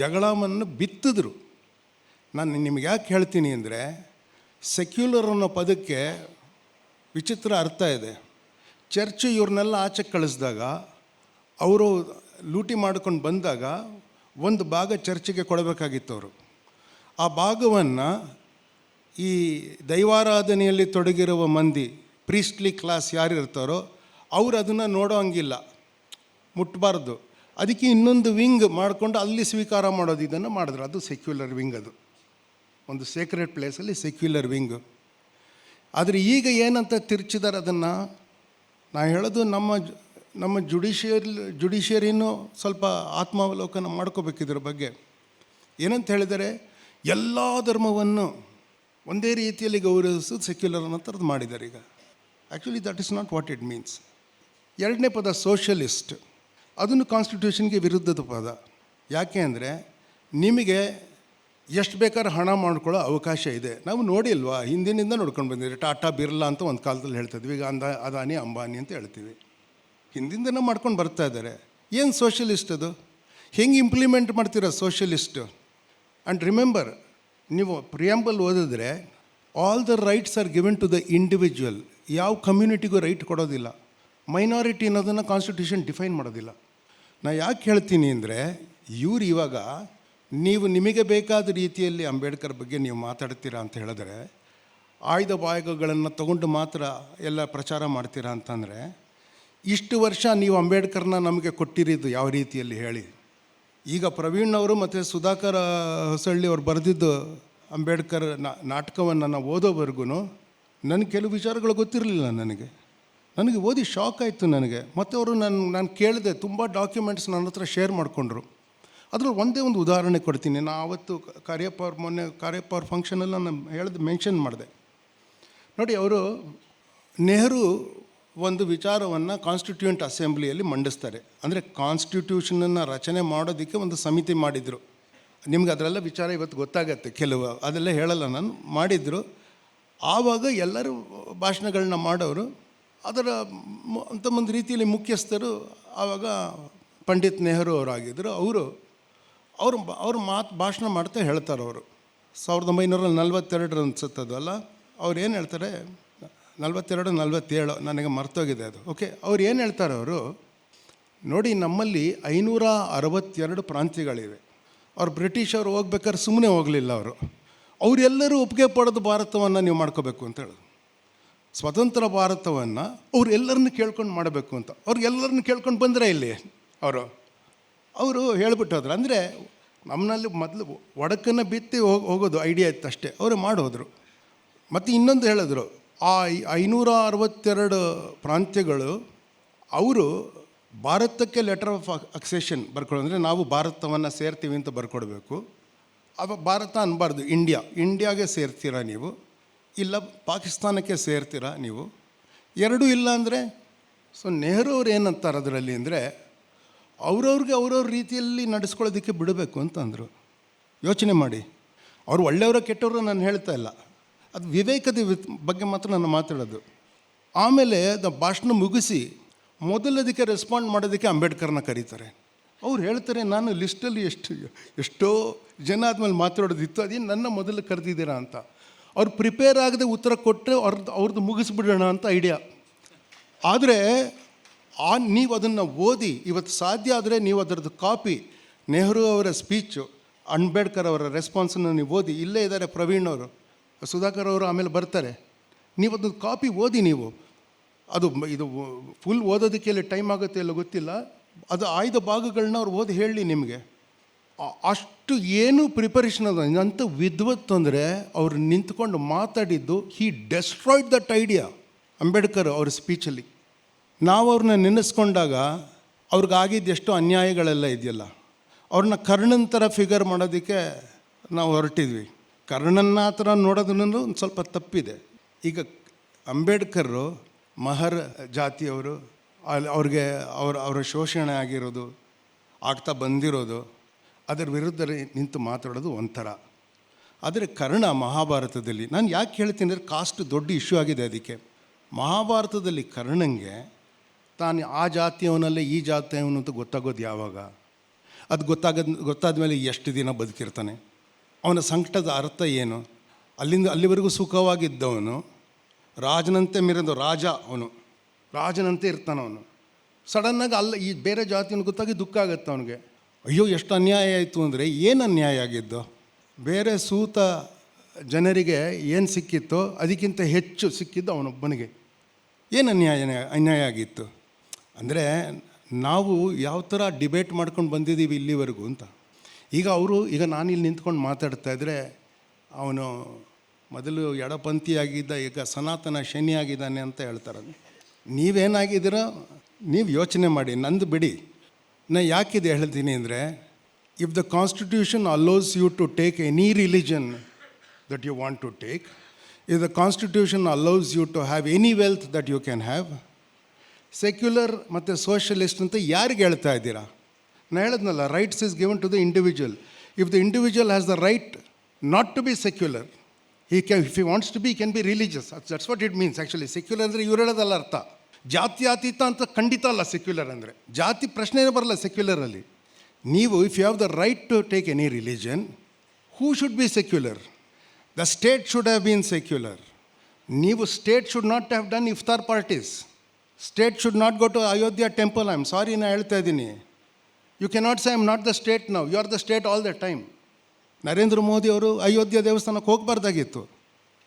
ಜಗಳವನ್ನು ಬಿತ್ತಿದ್ರು. ನಾನು ನಿಮಗೆ ಯಾಕೆ ಹೇಳ್ತೀನಿ ಅಂದರೆ, ಸೆಕ್ಯುಲರ್ ಅನ್ನೋ ಪದಕ್ಕೆ ವಿಚಿತ್ರ ಅರ್ಥ ಇದೆ. ಚರ್ಚ್ ಇವ್ರನ್ನೆಲ್ಲ ಆಚೆ ಕಳಿಸಿದಾಗ, ಅವರು ಲೂಟಿ ಮಾಡ್ಕೊಂಡು ಬಂದಾಗ ಒಂದು ಭಾಗ ಚರ್ಚಿಗೆ ಕೊಡಬೇಕಾಗಿತ್ತು ಅವರು. ಆ ಭಾಗವನ್ನು ಈ ದೈವಾರಾಧನೆಯಲ್ಲಿ ತೊಡಗಿರುವ ಮಂದಿ, ಪ್ರೀಸ್ಟ್ಲಿ ಕ್ಲಾಸ್ ಯಾರು ಇರ್ತಾರೋ ಅವರು ಅದನ್ನು ನೋಡೋ ಹಂಗಿಲ್ಲ, ಮುಟ್ಟಬಾರ್ದು. ಅದಕ್ಕೆ ಇನ್ನೊಂದು ವಿಂಗ್ ಮಾಡಿಕೊಂಡು ಅಲ್ಲಿ ಸ್ವೀಕಾರ ಮಾಡೋದು, ಇದನ್ನು ಮಾಡಿದ್ರು. ಅದು ಸೆಕ್ಯುಲರ್ ವಿಂಗ್. ಅದು ಒಂದು ಸೇಕ್ರೆಡ್ ಪ್ಲೇಸಲ್ಲಿ ಸೆಕ್ಯುಲರ್ ವಿಂಗ್. ಆದರೆ ಈಗ ಏನಂತ ತಿರ್ಚಿದ್ದಾರೆ ಅದನ್ನು, ನಾನು ಹೇಳೋದು ನಮ್ಮ ಜುಡಿಷಿಯರಿನೂ ಸ್ವಲ್ಪ ಆತ್ಮಾವಲೋಕನ ಮಾಡ್ಕೋಬೇಕಿದ್ರ ಬಗ್ಗೆ. ಏನಂತ ಹೇಳಿದರೆ, ಎಲ್ಲ ಧರ್ಮವನ್ನು ಒಂದೇ ರೀತಿಯಲ್ಲಿ ಗೌರವಿಸೋದು ಸೆಕ್ಯುಲರ್ ಅನ್ನೋ ಥರದ್ದು ಮಾಡಿದ್ದಾರೆ ಈಗ. Actually that is not what it means. ಎರಡನೇ ಪದ ಸೋಷಲಿಸ್ಟ್, ಅದನ್ನು ಕಾನ್ಸ್ಟಿಟ್ಯೂಷನ್ಗೆ ವಿರುದ್ಧದ ಪದ. ಯಾಕೆ ಅಂದರೆ, ನಿಮಗೆ ಎಷ್ಟು ಬೇಕಾದ್ರೂ ಹಣ ಮಾಡ್ಕೊಳ್ಳೋ ಅವಕಾಶ ಇದೆ. ನಾವು ನೋಡಿಲ್ವಾ, ಹಿಂದಿನಿಂದ ನೋಡ್ಕೊಂಡು ಬಂದಿದ್ದೀವಿ. ಟಾಟಾ ಬಿರ್ಲಾ ಅಂತ ಒಂದು ಕಾಲದಲ್ಲಿ ಹೇಳ್ತಿದ್ವಿ, ಈಗ ಅದಾನಿ ಅಂಬಾನಿ ಅಂತ ಹೇಳ್ತೀವಿ. ಹಿಂದಿಂದನೇ ಮಾಡ್ಕೊಂಡು ಬರ್ತಾ ಇದ್ದಾರೆ. ಏನು ಸೋಷಲಿಸ್ಟ್ ಅದು? ಹೆಂಗೆ ಇಂಪ್ಲಿಮೆಂಟ್ ಮಾಡ್ತೀರಾ ಸೋಷಲಿಸ್ಟ್? ಆ್ಯಂಡ್ ರಿಮೆಂಬರ್, ನೀವು ಪ್ರಿಯಾಂಬಲ್ ಓದಿದ್ರೆ, all the rights are given to the individual. ಯಾವ ಕಮ್ಯುನಿಟಿಗೂ ರೈಟ್ ಕೊಡೋದಿಲ್ಲ. ಮೈನಾರಿಟಿ ಅನ್ನೋದನ್ನು ಕಾನ್ಸ್ಟಿಟ್ಯೂಷನ್ ಡಿಫೈನ್ ಮಾಡೋದಿಲ್ಲ. ನಾನು ಯಾಕೆ ಹೇಳ್ತೀನಿ ಅಂದರೆ, ಇವ್ರು ಇವಾಗ ನಿಮಗೆ ಬೇಕಾದ ರೀತಿಯಲ್ಲಿ ಅಂಬೇಡ್ಕರ್ ಬಗ್ಗೆ ನೀವು ಮಾತಾಡ್ತೀರಾ ಅಂತ ಹೇಳಿದ್ರೆ, ಆಯ್ದ ಭಾಗಗಳನ್ನು ತಗೊಂಡು ಮಾತ್ರ ಎಲ್ಲ ಪ್ರಚಾರ ಮಾಡ್ತೀರಾ ಅಂತಂದರೆ, ಇಷ್ಟು ವರ್ಷ ನೀವು ಅಂಬೇಡ್ಕರ್ನ ನಮಗೆ ಕೊಟ್ಟಿರೋದು ಯಾವ ರೀತಿಯಲ್ಲಿ ಹೇಳಿ? ಈಗ ಪ್ರವೀಣ್ ಅವರು ಮತ್ತು ಸುಧಾಕರ್ ಹೊಸಳ್ಳಿ ಅವರು ಬರೆದಿದ್ದು ಅಂಬೇಡ್ಕರ್ ನಾಟಕವನ್ನು ನಾವು ಓದೋವರೆಗೂ ನನಗೆ ಕೆಲವು ವಿಚಾರಗಳು ಗೊತ್ತಿರಲಿಲ್ಲ. ನನಗೆ ಓದಿ ಶಾಕ್ ಆಯಿತು ನನಗೆ. ಮತ್ತು ಅವರು ನಾನು ಕೇಳಿದೆ, ತುಂಬ ಡಾಕ್ಯುಮೆಂಟ್ಸ್ ನನ್ನ ಹತ್ರ ಶೇರ್ ಮಾಡಿಕೊಂಡ್ರು. ಅದರಲ್ಲಿ ಒಂದೇ ಒಂದು ಉದಾಹರಣೆ ಕೊಡ್ತೀನಿ. ನಾನು ಆವತ್ತು ಮೊನ್ನೆ ಕಾರ್ಯಪ್ಪ ಅವ್ರ ಫಂಕ್ಷನಲ್ಲಿ ನಾನು ಮೆನ್ಷನ್ ಮಾಡಿದೆ ನೋಡಿ. ಅವರು ನೆಹರು ಒಂದು ವಿಚಾರವನ್ನು ಕಾನ್ಸ್ಟಿಟ್ಯೂಯೆಂಟ್ ಅಸೆಂಬ್ಲಿಯಲ್ಲಿ ಮಂಡಿಸ್ತಾರೆ. ಅಂದರೆ ಕಾನ್ಸ್ಟಿಟ್ಯೂಷನನ್ನು ರಚನೆ ಮಾಡೋದಕ್ಕೆ ಒಂದು ಸಮಿತಿ ಮಾಡಿದರು. ನಿಮ್ಗೆ ಅದರೆಲ್ಲ ವಿಚಾರ ಇವತ್ತು ಗೊತ್ತಾಗತ್ತೆ, ಕೆಲವು ಅದೆಲ್ಲ ಹೇಳಲ್ಲ ನಾನು. ಮಾಡಿದರು. ಆವಾಗ ಎಲ್ಲರೂ ಭಾಷಣಗಳನ್ನ ಮಾಡೋರು. ಅದರ ಅಂತ ಒಂದು ರೀತಿಯಲ್ಲಿ ಮುಖ್ಯಸ್ಥರು ಆವಾಗ ಪಂಡಿತ್ ನೆಹರು ಅವರಾಗಿದ್ದರು. ಅವರು ಭಾಷಣ ಮಾಡ್ತಾ ಹೇಳ್ತಾರೆ. ಅವರು 1942 ಅನ್ಸುತ್ತದು ಅಲ್ಲ, ಅವ್ರು ಏನು ಹೇಳ್ತಾರೆ, 42-47 ನನಗೆ ಮರ್ತೋಗಿದೆ ಅದು. ಓಕೆ, ಅವ್ರು ಏನು ಹೇಳ್ತಾರೆ, ಅವರು ನೋಡಿ, ನಮ್ಮಲ್ಲಿ 562 ಪ್ರಾಂತ್ಯಗಳಿವೆ. ಅವ್ರು ಬ್ರಿಟಿಷರು ಹೋಗ್ಬೇಕಾದ್ರೆ ಸುಮ್ಮನೆ ಹೋಗಲಿಲ್ಲ. ಅವರೆಲ್ಲರೂ ಒಪ್ಪಿಗೆ ಪಡೆದು ಭಾರತವನ್ನು ನೀವು ಮಾಡ್ಕೋಬೇಕು ಅಂತ ಹೇಳೋದು. ಸ್ವತಂತ್ರ ಭಾರತವನ್ನು ಅವ್ರು ಎಲ್ಲರನ್ನು ಕೇಳ್ಕೊಂಡು ಮಾಡಬೇಕು ಅಂತ. ಅವ್ರಿಗೆಲ್ಲರನ್ನು ಕೇಳ್ಕೊಂಡು ಬಂದರೆ ಇಲ್ಲಿ ಅವರು ಹೇಳಿಬಿಟ್ಟೋದ್ರು. ಅಂದರೆ ನಮ್ಮಲ್ಲಿ ಮೊದಲು ಒಡಕನ್ನು ಬಿತ್ತಿ ಹೋಗೋದು ಐಡಿಯಾ ಇತ್ತು ಅಷ್ಟೇ, ಅವರು ಮಾಡೋದ್ರು. ಮತ್ತು ಇನ್ನೊಂದು ಹೇಳಿದ್ರು, ಆ 562 ಪ್ರಾಂತ್ಯಗಳು ಅವರು ಭಾರತಕ್ಕೆ ಲೆಟರ್ ಆಫ್ ಅಕ್ಸೆಷನ್ ಬರ್ಕೊಳ್ಳೋ, ಅಂದರೆ ನಾವು ಭಾರತವನ್ನು ಸೇರ್ತೀವಿ ಅಂತ ಬರ್ಕೊಡ್ಬೇಕು. ಆವಾಗ ಭಾರತ ಅನ್ನಬಾರ್ದು, ಇಂಡಿಯಾಗೆ ಸೇರ್ತೀರಾ ನೀವು, ಇಲ್ಲ ಪಾಕಿಸ್ತಾನಕ್ಕೆ ಸೇರ್ತೀರಾ ನೀವು, ಎರಡೂ ಇಲ್ಲ ಅಂದರೆ. ಸೊ ನೆಹರು ಅವ್ರು ಏನಂತಾರೆ ಅದರಲ್ಲಿ ಅಂದರೆ, ಅವ್ರವ್ರ ರೀತಿಯಲ್ಲಿ ನಡೆಸ್ಕೊಳ್ಳೋದಕ್ಕೆ ಬಿಡಬೇಕು ಅಂತಂದರು. ಯೋಚನೆ ಮಾಡಿ, ಅವರು ಒಳ್ಳೆಯವರ ಕೆಟ್ಟವರು ನಾನು ಹೇಳ್ತಾ ಇಲ್ಲ, ಅದು ವಿವೇಕದ ಬಗ್ಗೆ ಮಾತ್ರ ನಾನು ಮಾತಾಡೋದು. ಆಮೇಲೆ ಭಾಷಣ ಮುಗಿಸಿ ಮೊದಲದಕ್ಕೆ ರೆಸ್ಪಾಂಡ್ ಮಾಡೋದಕ್ಕೆ ಅಂಬೇಡ್ಕರ್ನ ಕರೀತಾರೆ. ಅವ್ರು ಹೇಳ್ತಾರೆ, ನಾನು ಲಿಸ್ಟಲ್ಲಿ ಎಷ್ಟೋ ಜನ ಆದಮೇಲೆ ಮಾತಾಡೋದಿತ್ತು, ಅದೇನು ನನ್ನ ಮೊದಲು ಕರೆದಿದ್ದೀರಾ ಅಂತ. ಅವ್ರು ಪ್ರಿಪೇರ್ ಆಗದೆ ಉತ್ತರ ಕೊಟ್ಟರೆ ಅವ್ರದ್ದು ಮುಗಿಸ್ಬಿಡೋಣ ಅಂತ ಐಡಿಯಾ. ಆದರೆ ನೀವು ಅದನ್ನು ಓದಿ ಇವತ್ತು ಸಾಧ್ಯ ಆದರೆ ನೀವು ಅದರದ್ದು ಕಾಪಿ, ನೆಹರು ಅವರ ಸ್ಪೀಚು, ಅಂಬೇಡ್ಕರ್ ಅವರ ರೆಸ್ಪಾನ್ಸನ್ನು ನೀವು ಓದಿ. ಇಲ್ಲೇ ಇದ್ದಾರೆ ಪ್ರವೀಣ್ ಅವರು, ಸುಧಾಕರ್ ಅವರು ಆಮೇಲೆ ಬರ್ತಾರೆ. ನೀವು ಅದನ್ನು ಕಾಪಿ ಓದಿ. ನೀವು ಇದು ಫುಲ್ ಓದೋದಕ್ಕೆ ಇಲ್ಲಿ ಟೈಮ್ ಆಗುತ್ತೆ ಇಲ್ಲ ಗೊತ್ತಿಲ್ಲ. ಅದು ಆಯ್ದ ಭಾಗಗಳನ್ನ ಅವ್ರು ಓದಿ ಹೇಳಿ ನಿಮಗೆ. ಅಷ್ಟು ಏನು ಪ್ರಿಪರೇಷನ್ ಅದ ಅಂಥ ವಿದ್ವತ್ ಅಂದರೆ ಅವರು ನಿಂತ್ಕೊಂಡು ಮಾತಾಡಿದ್ದು. ಹಿ ಡೆಸ್ಟ್ರಾಯ್ಡ್ ದಟ್ ಐಡಿಯಾ, ಅಂಬೇಡ್ಕರ್ ಅವ್ರ ಸ್ಪೀಚಲ್ಲಿ. ನಾವು ಅವ್ರನ್ನ ನೆನೆಸ್ಕೊಂಡಾಗ ಅವ್ರಿಗಾಗಿದ್ದು ಎಷ್ಟೋ ಅನ್ಯಾಯಗಳೆಲ್ಲ ಇದೆಯಲ್ಲ, ಅವ್ರನ್ನ ಕರ್ಣನ ಥರ ಫಿಗರ್ ಮಾಡೋದಕ್ಕೆ ನಾವು ಹೊರಟಿದ್ವಿ. ಕರ್ಣನ್ನ ಆ ಥರ ನೋಡೋದನ್ನು ಒಂದು ಸ್ವಲ್ಪ ತಪ್ಪಿದೆ. ಈಗ ಅಂಬೇಡ್ಕರು ಮಹರ್ ಜಾತಿಯವರು, ಅವ್ರಿಗೆ ಅವರ ಶೋಷಣೆ ಆಗಿರೋದು, ಆಗ್ತಾ ಬಂದಿರೋದು, ಅದರ ವಿರುದ್ಧ ನಿಂತು ಮಾತಾಡೋದು ಒಂಥರ. ಆದರೆ ಕರ್ಣ ಮಹಾಭಾರತದಲ್ಲಿ, ನಾನು ಯಾಕೆ ಹೇಳ್ತೀನಿ ಅಂದರೆ ಕಾಸ್ಟ್ ದೊಡ್ಡ ಇಶ್ಯೂ ಆಗಿದೆ ಅದಕ್ಕೆ. ಮಹಾಭಾರತದಲ್ಲಿ ಕರ್ಣಂಗೆ ತಾನು ಆ ಜಾತಿಯವನಲ್ಲೇ ಈ ಜಾತಿಯವನು ಅಂತ ಗೊತ್ತಾಗೋದು ಯಾವಾಗ? ಅದು ಗೊತ್ತಾದ ಮೇಲೆ ಎಷ್ಟು ದಿನ ಬದುಕಿರ್ತಾನೆ? ಅವನ ಸಂಕಟದ ಅರ್ಥ ಏನು? ಅಲ್ಲಿವರೆಗೂ ಸುಖವಾಗಿದ್ದವನು, ರಾಜನಂತೆ ಮೆರೆದು ರಾಜ, ಅವನು ರಾಜನಂತೆ ಇರ್ತಾನವನು. ಸಡನ್ನಾಗಿ ಈ ಬೇರೆ ಜಾತಿನ ಗೊತ್ತಾಗಿ ದುಃಖ ಆಗುತ್ತೆ ಅವನಿಗೆ. ಅಯ್ಯೋ ಎಷ್ಟು ಅನ್ಯಾಯ ಆಯಿತು ಅಂದರೆ, ಏನು ಅನ್ಯಾಯ ಆಗಿದ್ದು? ಬೇರೆ ಸೂತ ಜನರಿಗೆ ಏನು ಸಿಕ್ಕಿತ್ತೋ ಅದಕ್ಕಿಂತ ಹೆಚ್ಚು ಸಿಕ್ಕಿದ್ದು ಅವನೊಬ್ಬನಿಗೆ. ಏನು ಅನ್ಯಾಯ ಆಗಿತ್ತು ಅಂದರೆ, ನಾವು ಯಾವ ಥರ ಡಿಬೇಟ್ ಮಾಡ್ಕೊಂಡು ಬಂದಿದ್ದೀವಿ ಇಲ್ಲಿವರೆಗೂ ಅಂತ. ಈಗ ನಾನು ಇಲ್ಲಿ ನಿಂತ್ಕೊಂಡು ಮಾತಾಡ್ತಾ ಇದ್ದರೆ, ಅವನು ಮೊದಲು ಎಡಪಂಥಿಯಾಗಿದ್ದ, ಈಗ ಸನಾತನ ಶನಿ ಆಗಿದ್ದಾನೆ ಅಂತ ಹೇಳ್ತಾರೆ. ನೀವೇನಾಗಿದ್ದೀರೋ ನೀವು ಯೋಚನೆ ಮಾಡಿ, ನಂದು ಬಿಡಿ. ನಾನು ಯಾಕಿದೆ ಹೇಳ್ತೀನಿ ಅಂದರೆ, if the constitution allows you to take any religion that you want to take, if the constitution allows you to have any wealth that you can have, secular ಮತ್ತು ಸೋಷಲಿಸ್ಟ್ ಅಂತ ಯಾರಿಗೆ ಹೇಳ್ತಾ ಇದ್ದೀರಾ? ನಾನು ಹೇಳಿದ್ನಲ್ಲ, rights is given to the individual. If the individual has the right not to be secular, if he wants to be can be religious. That's what it means actually. Secular ಅಂದರೆ ಇವ್ರು ಹೇಳೋದಲ್ಲ ಅರ್ಥ. ಜಾತ್ಯತೀತ ಅಂತ ಖಂಡಿತ ಅಲ್ಲ ಸೆಕ್ಯುಲರ್ ಅಂದರೆ. ಜಾತಿ ಪ್ರಶ್ನೆನೇ ಬರಲ್ಲ ಸೆಕ್ಯುಲರಲ್ಲಿ. ನೀವು if you have the right to take any religion, who should be secular? The state should have been secular. ನೀವು state should not have done ಇಫ್ತಾರ್ parties. State should not go to Ayodhya temple. I am sorry, ನಾನು ಹೇಳ್ತಾ ಇದ್ದೀನಿ. You cannot say I am not the state now. You are the state all the time. Narendra Modi ಅವರು ಅಯೋಧ್ಯ ದೇವಸ್ಥಾನಕ್ಕೆ ಹೋಗಬಾರ್ದಾಗಿತ್ತು.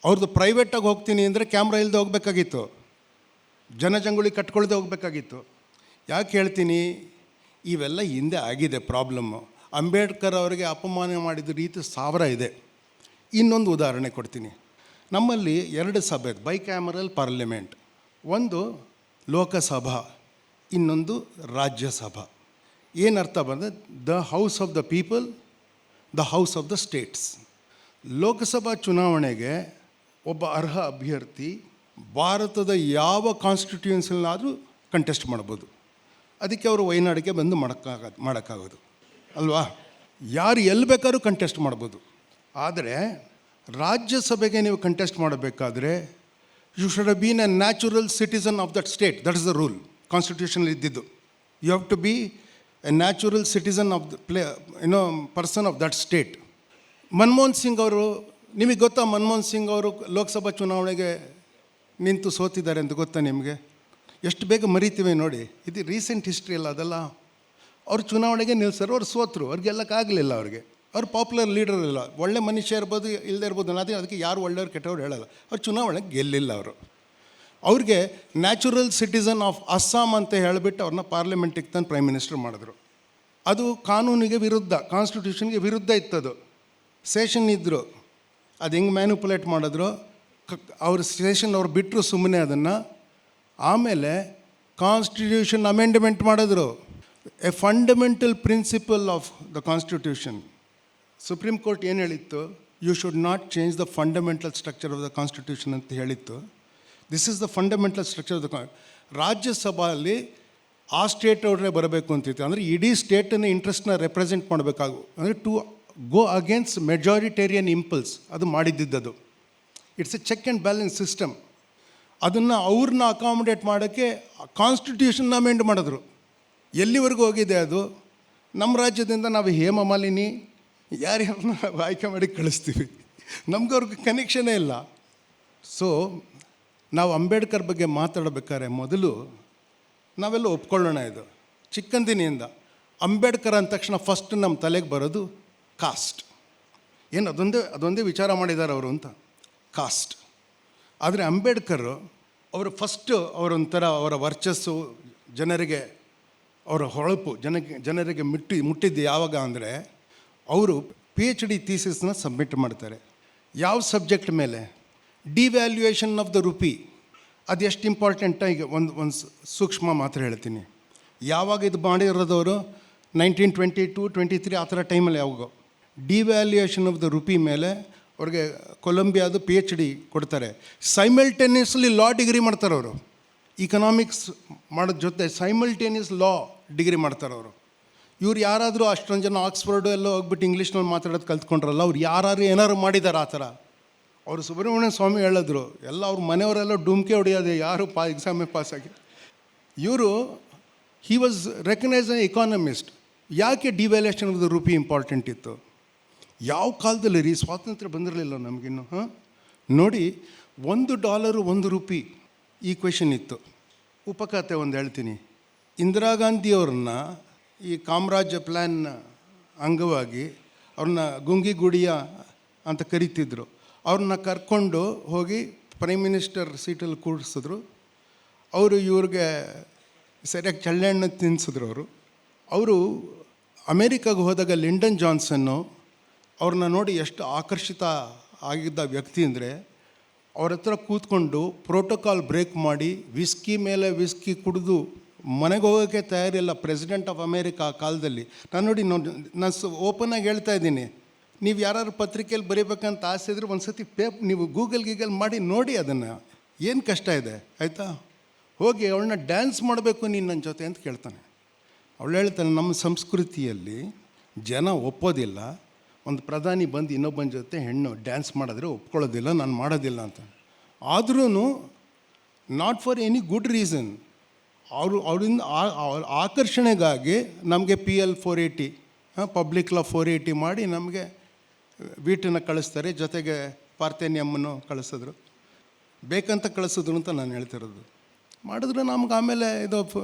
ಅವ್ರದ್ದು ಪ್ರೈವೇಟಾಗಿ ಹೋಗ್ತೀನಿ ಅಂದರೆ camera ಇಲ್ಲದೆ ಹೋಗಬೇಕಾಗಿತ್ತು, ಜನಜಂಗುಳಿ ಕಟ್ಕೊಳ್ದೆ ಹೋಗಬೇಕಾಗಿತ್ತು. ಯಾಕೆ ಹೇಳ್ತೀನಿ? ಇವೆಲ್ಲ ಹಿಂದೆ ಆಗಿದೆ ಪ್ರಾಬ್ಲಮ್ಮು. ಅಂಬೇಡ್ಕರ್ ಅವರಿಗೆ ಅಪಮಾನ ಮಾಡಿದ ರೀತಿ 1000 ಇದೆ. ಇನ್ನೊಂದು ಉದಾಹರಣೆ ಕೊಡ್ತೀನಿ. ನಮ್ಮಲ್ಲಿ 2 ಸಭೆ, ಬೈಕ್ಯಾಮರಲ್ ಪಾರ್ಲಿಮೆಂಟ್. ಒಂದು ಲೋಕಸಭಾ, ಇನ್ನೊಂದು ರಾಜ್ಯಸಭಾ. ಏನರ್ಥ ಬಂದರೆ, the house of the people, the house of the States. Lok Sabha ಚುನಾವಣೆಗೆ ಒಬ್ಬ ಅರ್ಹ ಅಭ್ಯರ್ಥಿ ಭಾರತದ ಯಾವ ಕಾನ್ಸ್ಟಿಟ್ಯೂನ್ಸಿಲಾದರೂ ಕಂಟೆಸ್ಟ್ ಮಾಡ್ಬೋದು. ಅದಕ್ಕೆ ಅವರು ವಯನಾಡಿಗೆ ಬಂದು ಮಾಡೋಕ್ಕಾಗೋದು ಅಲ್ವಾ? ಯಾರು ಎಲ್ಲಿ ಬೇಕಾದ್ರೂ ಕಂಟೆಸ್ಟ್ ಮಾಡ್ಬೋದು. ಆದರೆ ರಾಜ್ಯಸಭೆಗೆ ನೀವು ಕಂಟೆಸ್ಟ್ ಮಾಡಬೇಕಾದ್ರೆ you should have been a natural citizen of that state. That is the rule, ಕಾನ್ಸ್ಟಿಟ್ಯೂಷನಲ್ಲಿ ಇದ್ದಿದ್ದು. You have to be a natural citizen of the person of that state. Manmohan Singh ಅವರು, ನಿಮಗೆ ಗೊತ್ತಾ ಮನಮೋಹನ್ ಸಿಂಗ್ ಅವರು ಲೋಕಸಭಾ ಚುನಾವಣೆಗೆ ನಿಂತು ಸೋತಿದ್ದಾರೆ ಅಂತ ಗೊತ್ತಾ ನಿಮಗೆ? ಎಷ್ಟು ಬೇಗ ಮರಿತೀವಿ ನೋಡಿ. ಇದು ರೀಸೆಂಟ್ ಹಿಸ್ಟ್ರಿ ಅಲ್ಲ ಅದೆಲ್ಲ. ಅವ್ರು ಚುನಾವಣೆಗೆ ನಿಲ್ಸರು, ಅವ್ರು ಸೋತರು, ಅವ್ರಿಗೆ ಗೆಲ್ಲಕ್ಕಾಗಲಿಲ್ಲ. ಅವ್ರು ಪಾಪ್ಯುಲರ್ ಲೀಡರ್ ಇಲ್ಲ, ಒಳ್ಳೆ ಮನುಷ್ಯ ಇರ್ಬೋದು, ಇಲ್ಲದೆ ಇರ್ಬೋದು. ಅದಕ್ಕೆ ಯಾರು ಒಳ್ಳೆಯವ್ರು ಕೆಟ್ಟವ್ರು ಹೇಳಲ್ಲ. ಅವ್ರು ಚುನಾವಣೆಗೆ ಗೆಲ್ಲಿಲ್ಲ. ಅವ್ರಿಗೆ ನ್ಯಾಚುರಲ್ ಸಿಟಿಸನ್ ಆಫ್ ಅಸ್ಸಾಂ ಅಂತ ಹೇಳಿಬಿಟ್ಟು ಅವ್ರನ್ನ ಪಾರ್ಲಿಮೆಂಟಿಗೆ ತಂದು ಪ್ರೈಮ್ ಮಿನಿಸ್ಟರ್ ಮಾಡಿದ್ರು. ಅದು ಕಾನೂನಿಗೆ ವಿರುದ್ಧ, ಕಾನ್ಸ್ಟಿಟ್ಯೂಷನ್ಗೆ ವಿರುದ್ಧ ಇತ್ತದು. ಸೆಷನ್ ಇದ್ದರು, ಅದು ಹೆಂಗೆ ಮ್ಯಾನಿಪುಲೇಟ್ ಮಾಡಿದ್ರು, ಅವ್ರ ಸೆಷನ್ ಅವ್ರು ಬಿಟ್ಟರು ಸುಮ್ಮನೆ ಅದನ್ನು. ಆಮೇಲೆ ಕಾನ್ಸ್ಟಿಟ್ಯೂಷನ್ ಅಮೆಂಡ್ಮೆಂಟ್ ಮಾಡಿದ್ರು. A fundamental principle of the constitution. Supreme court ಏನು ಹೇಳಿತ್ತು? You should not change the fundamental structure of the constitution ಅಂತ ಹೇಳಿತ್ತು. This is the fundamental structure of the ರಾಜ್ಯಸಭೆಯಲ್ಲಿ ಆ ಸ್ಟೇಟ್ ಅವ್ರನ್ನೇ ಬರಬೇಕು ಅಂತಿತ್ತು. ಅಂದರೆ ಇಡೀ ಸ್ಟೇಟನ್ನ ಇಂಟ್ರೆಸ್ಟ್ನ ರೆಪ್ರೆಸೆಂಟ್ ಮಾಡಬೇಕಾಗು, ಅಂದರೆ to go against majoritarian impulse. ಅದು ಮಾಡಿದ್ದದು. It's a check and balance system. ಅದನ್ನು ಅವ್ರನ್ನ ಅಕಾಮಡೇಟ್ ಮಾಡೋಕ್ಕೆ ಕಾನ್ಸ್ಟಿಟ್ಯೂಷನ್ನ ಅಮೆಂಡ್ ಮಾಡಿದ್ರು. ಎಲ್ಲಿವರೆಗೂ ಹೋಗಿದೆ ಅದು? ನಮ್ಮ ರಾಜ್ಯದಿಂದ ನಾವು ಹೇಮಮಾಲಿನಿ ಯಾರ್ಯಾರನ್ನ ಆಯ್ಕೆ ಮಾಡಿ ಕಳಿಸ್ತೀವಿ, ನಮ್ಗೆ ಅವ್ರಿಗೆ ಕನೆಕ್ಷನೇ ಇಲ್ಲ. ಸೊ ನಾವು ಅಂಬೇಡ್ಕರ್ ಬಗ್ಗೆ ಮಾತಾಡಬೇಕಾದ್ರೆ ಮೊದಲು ನಾವೆಲ್ಲ ಒಪ್ಕೊಳ್ಳೋಣ. ಇದು ಚಿಕ್ಕಂದಿನಿಂದ ಅಂಬೇಡ್ಕರ್ ಅಂದ ತಕ್ಷಣ ಫಸ್ಟ್ ನಮ್ಮ ತಲೆಗೆ ಬರೋದು ಕಾಸ್ಟ್. ಏನು ಅದೊಂದೇ ವಿಚಾರ ಮಾಡಿದ್ದಾರೆ ಅವರು ಅಂತ, ಕಾಸ್ಟ್. ಆದರೆ ಅಂಬೇಡ್ಕರ್ ಅವರು ಫಸ್ಟು ಅವರೊಂಥರ ಅವರ ವರ್ಚಸ್ಸು, ಜನರಿಗೆ ಅವರ ಹೊಳಪು ಜನರಿಗೆ ಮುಟ್ಟಿದ್ದು ಯಾವಾಗ ಅಂದರೆ, ಅವರು PhD ಥೀಸಿಸ್ನ ಸಬ್ಮಿಟ್ ಮಾಡ್ತಾರೆ. ಯಾವ ಸಬ್ಜೆಕ್ಟ್ ಮೇಲೆ? Devaluation of the rupee. ಅದು ಎಷ್ಟು ಇಂಪಾರ್ಟೆಂಟಾಗಿ ಒಂದು ಸೂಕ್ಷ್ಮ ಮಾತ್ರ ಹೇಳ್ತೀನಿ. ಯಾವಾಗ ಇದು ಮಾಡಿರೋದವರು 1922-23 ಆ ಥರ ಟೈಮಲ್ಲಿ ಯಾವಾಗ ಡಿವ್ಯಾಲ್ಯೂಯೇಷನ್ ಆಫ್ ದ ರುಪಿ ಮೇಲೆ ಅವ್ರಿಗೆ ಕೊಲಂಬಿಯಾದು PhD ಕೊಡ್ತಾರೆ. ಸೈಮಲ್ಟೇನಿಯಸ್ಲಿ ಲಾ ಡಿಗ್ರಿ ಮಾಡ್ತಾರೆ ಅವರು. ಇಕನಾಮಿಕ್ಸ್ ಮಾಡೋದ ಜೊತೆ ಸೈಮಲ್ಟೇನಿಯಸ್ ಲಾ ಡಿಗ್ರಿ ಮಾಡ್ತಾರೆ ಅವರು. ಇವ್ರು ಯಾರಾದರೂ ಅಷ್ಟೊಂದು ಜನ ಆಕ್ಸ್ಫರ್ಡು ಎಲ್ಲ ಹೋಗ್ಬಿಟ್ಟು ಇಂಗ್ಲೀಷ್ನಲ್ಲಿ ಮಾತಾಡೋದು ಕಲ್ತ್ಕೊಂಡ್ರಲ್ಲ, ಅವ್ರು ಯಾರು ಏನಾರು ಮಾಡಿದ್ದಾರೆ ಆ ಥರ. ಅವರು ಸುಬ್ರಹ್ಮಣ್ಯ ಸ್ವಾಮಿ ಹೇಳಿದ್ರು, ಎಲ್ಲ ಅವ್ರ ಮನೆಯವರೆಲ್ಲ ಡುಮ್ಕೆ ಹೊಡೆಯೋದು, ಯಾರು ಎಕ್ಸಾಮೇ ಪಾಸಾಗಿ. ಇವರು he was recognise a economist. ಯಾಕೆ devaluation of the rupee important ಇತ್ತು? ಯಾವ ಕಾಲದಲ್ಲಿ ರೀ ಸ್ವಾತಂತ್ರ್ಯ ಬಂದಿರಲಿಲ್ಲ ನಮಗಿನ್ನು. ಹಾಂ, ನೋಡಿ, $1 1 ಈ ಕ್ವೆಶನ್ ಇತ್ತು. ಉಪಕಥೆ ಒಂದು ಹೇಳ್ತೀನಿ. ಇಂದಿರಾ ಗಾಂಧಿಯವ್ರನ್ನ ಈ ಕಾಮರಾಜ್ ಪ್ಲ್ಯಾನ್ ಅಂಗವಾಗಿ ಅವ್ರನ್ನ ಗುಂಗಿ ಗುಡಿಯ ಅಂತ ಕರಿತಿದ್ರು. ಅವ್ರನ್ನ ಕರ್ಕೊಂಡು ಹೋಗಿ ಪ್ರೈಮ್ ಮಿನಿಸ್ಟರ್ ಸೀಟಲ್ಲಿ ಕೂಡಿಸಿದ್ರು. ಅವರು ಇವ್ರಿಗೆ ಸರಿಯಾಗಿ ಚಳ್ಳೆಹಣ್ಣು ತಿನ್ನಿಸಿದ್ರು. ಅವರು ಅಮೇರಿಕಾಗೆ ಹೋದಾಗ ಲಿಂಡನ್ ಜಾನ್ಸನ್ನು ಅವ್ರನ್ನ ನೋಡಿ ಎಷ್ಟು ಆಕರ್ಷಿತ ಆಗಿದ್ದ ವ್ಯಕ್ತಿ ಅಂದರೆ, ಅವ್ರ ಹತ್ರ ಕೂತ್ಕೊಂಡು ಪ್ರೋಟೋಕಾಲ್ ಬ್ರೇಕ್ ಮಾಡಿ ವಿಸ್ಕಿ ಮೇಲೆ ವಿಸ್ಕಿ ಕುಡಿದು ಮನೆಗೆ ಹೋಗೋಕ್ಕೆ ತಯಾರಿಲ್ಲ ಪ್ರೆಸಿಡೆಂಟ್ ಆಫ್ ಅಮೇರಿಕಾ ಆ ಕಾಲದಲ್ಲಿ. ನಾನು ಓಪನಾಗಿ ಹೇಳ್ತಾ ಇದ್ದೀನಿ, ನೀವು ಯಾರು ಪತ್ರಿಕೆಯಲ್ಲಿ ಬರೀಬೇಕಂತ ಆಸೆ ಇದ್ರೆ ಒಂದು ಸತಿ ನೀವು ಗೀಗಲ್ ಮಾಡಿ ನೋಡಿ, ಅದನ್ನು ಏನು ಕಷ್ಟ ಇದೆ ಆಯಿತಾ. ಹೋಗಿ ಅವಳನ್ನ ಡ್ಯಾನ್ಸ್ ಮಾಡಬೇಕು ನೀನು ನನ್ನ ಜೊತೆ ಅಂತ ಕೇಳ್ತಾನೆ. ಅವಳು ಹೇಳ್ತಾನೆ, ನಮ್ಮ ಸಂಸ್ಕೃತಿಯಲ್ಲಿ ಜನ ಒಪ್ಪೋದಿಲ್ಲ, ಒಂದು ಪ್ರಧಾನಿ ಬಂದು ಇನ್ನೊಬ್ಬನ ಜೊತೆ ಹೆಣ್ಣು ಡ್ಯಾನ್ಸ್ ಮಾಡಿದ್ರೆ ಒಪ್ಕೊಳ್ಳೋದಿಲ್ಲ, ನಾನು ಮಾಡೋದಿಲ್ಲ ಅಂತ. ಆದ್ರೂ not for any good reason, ಅವರಿಂದ ಆಕರ್ಷಣೆಗಾಗಿ ನಮಗೆ PL 480 ಪಬ್ಲಿಕ್ ಲಾ 480 ಮಾಡಿ ನಮಗೆ ವೀಟನ್ನು ಕಳಿಸ್ತಾರೆ, ಜೊತೆಗೆ ಪಾರ್ಥೇನಿಯಮ್ಮನ್ನು ಕಳಿಸಿದ್ರು. ಬೇಕಂತ ಕಳಿಸಿದ್ರು ಅಂತ ನಾನು ಹೇಳ್ತಿರೋದು. ಮಾಡಿದ್ರೆ ನಮ್ಗೆ ಆಮೇಲೆ ಇದು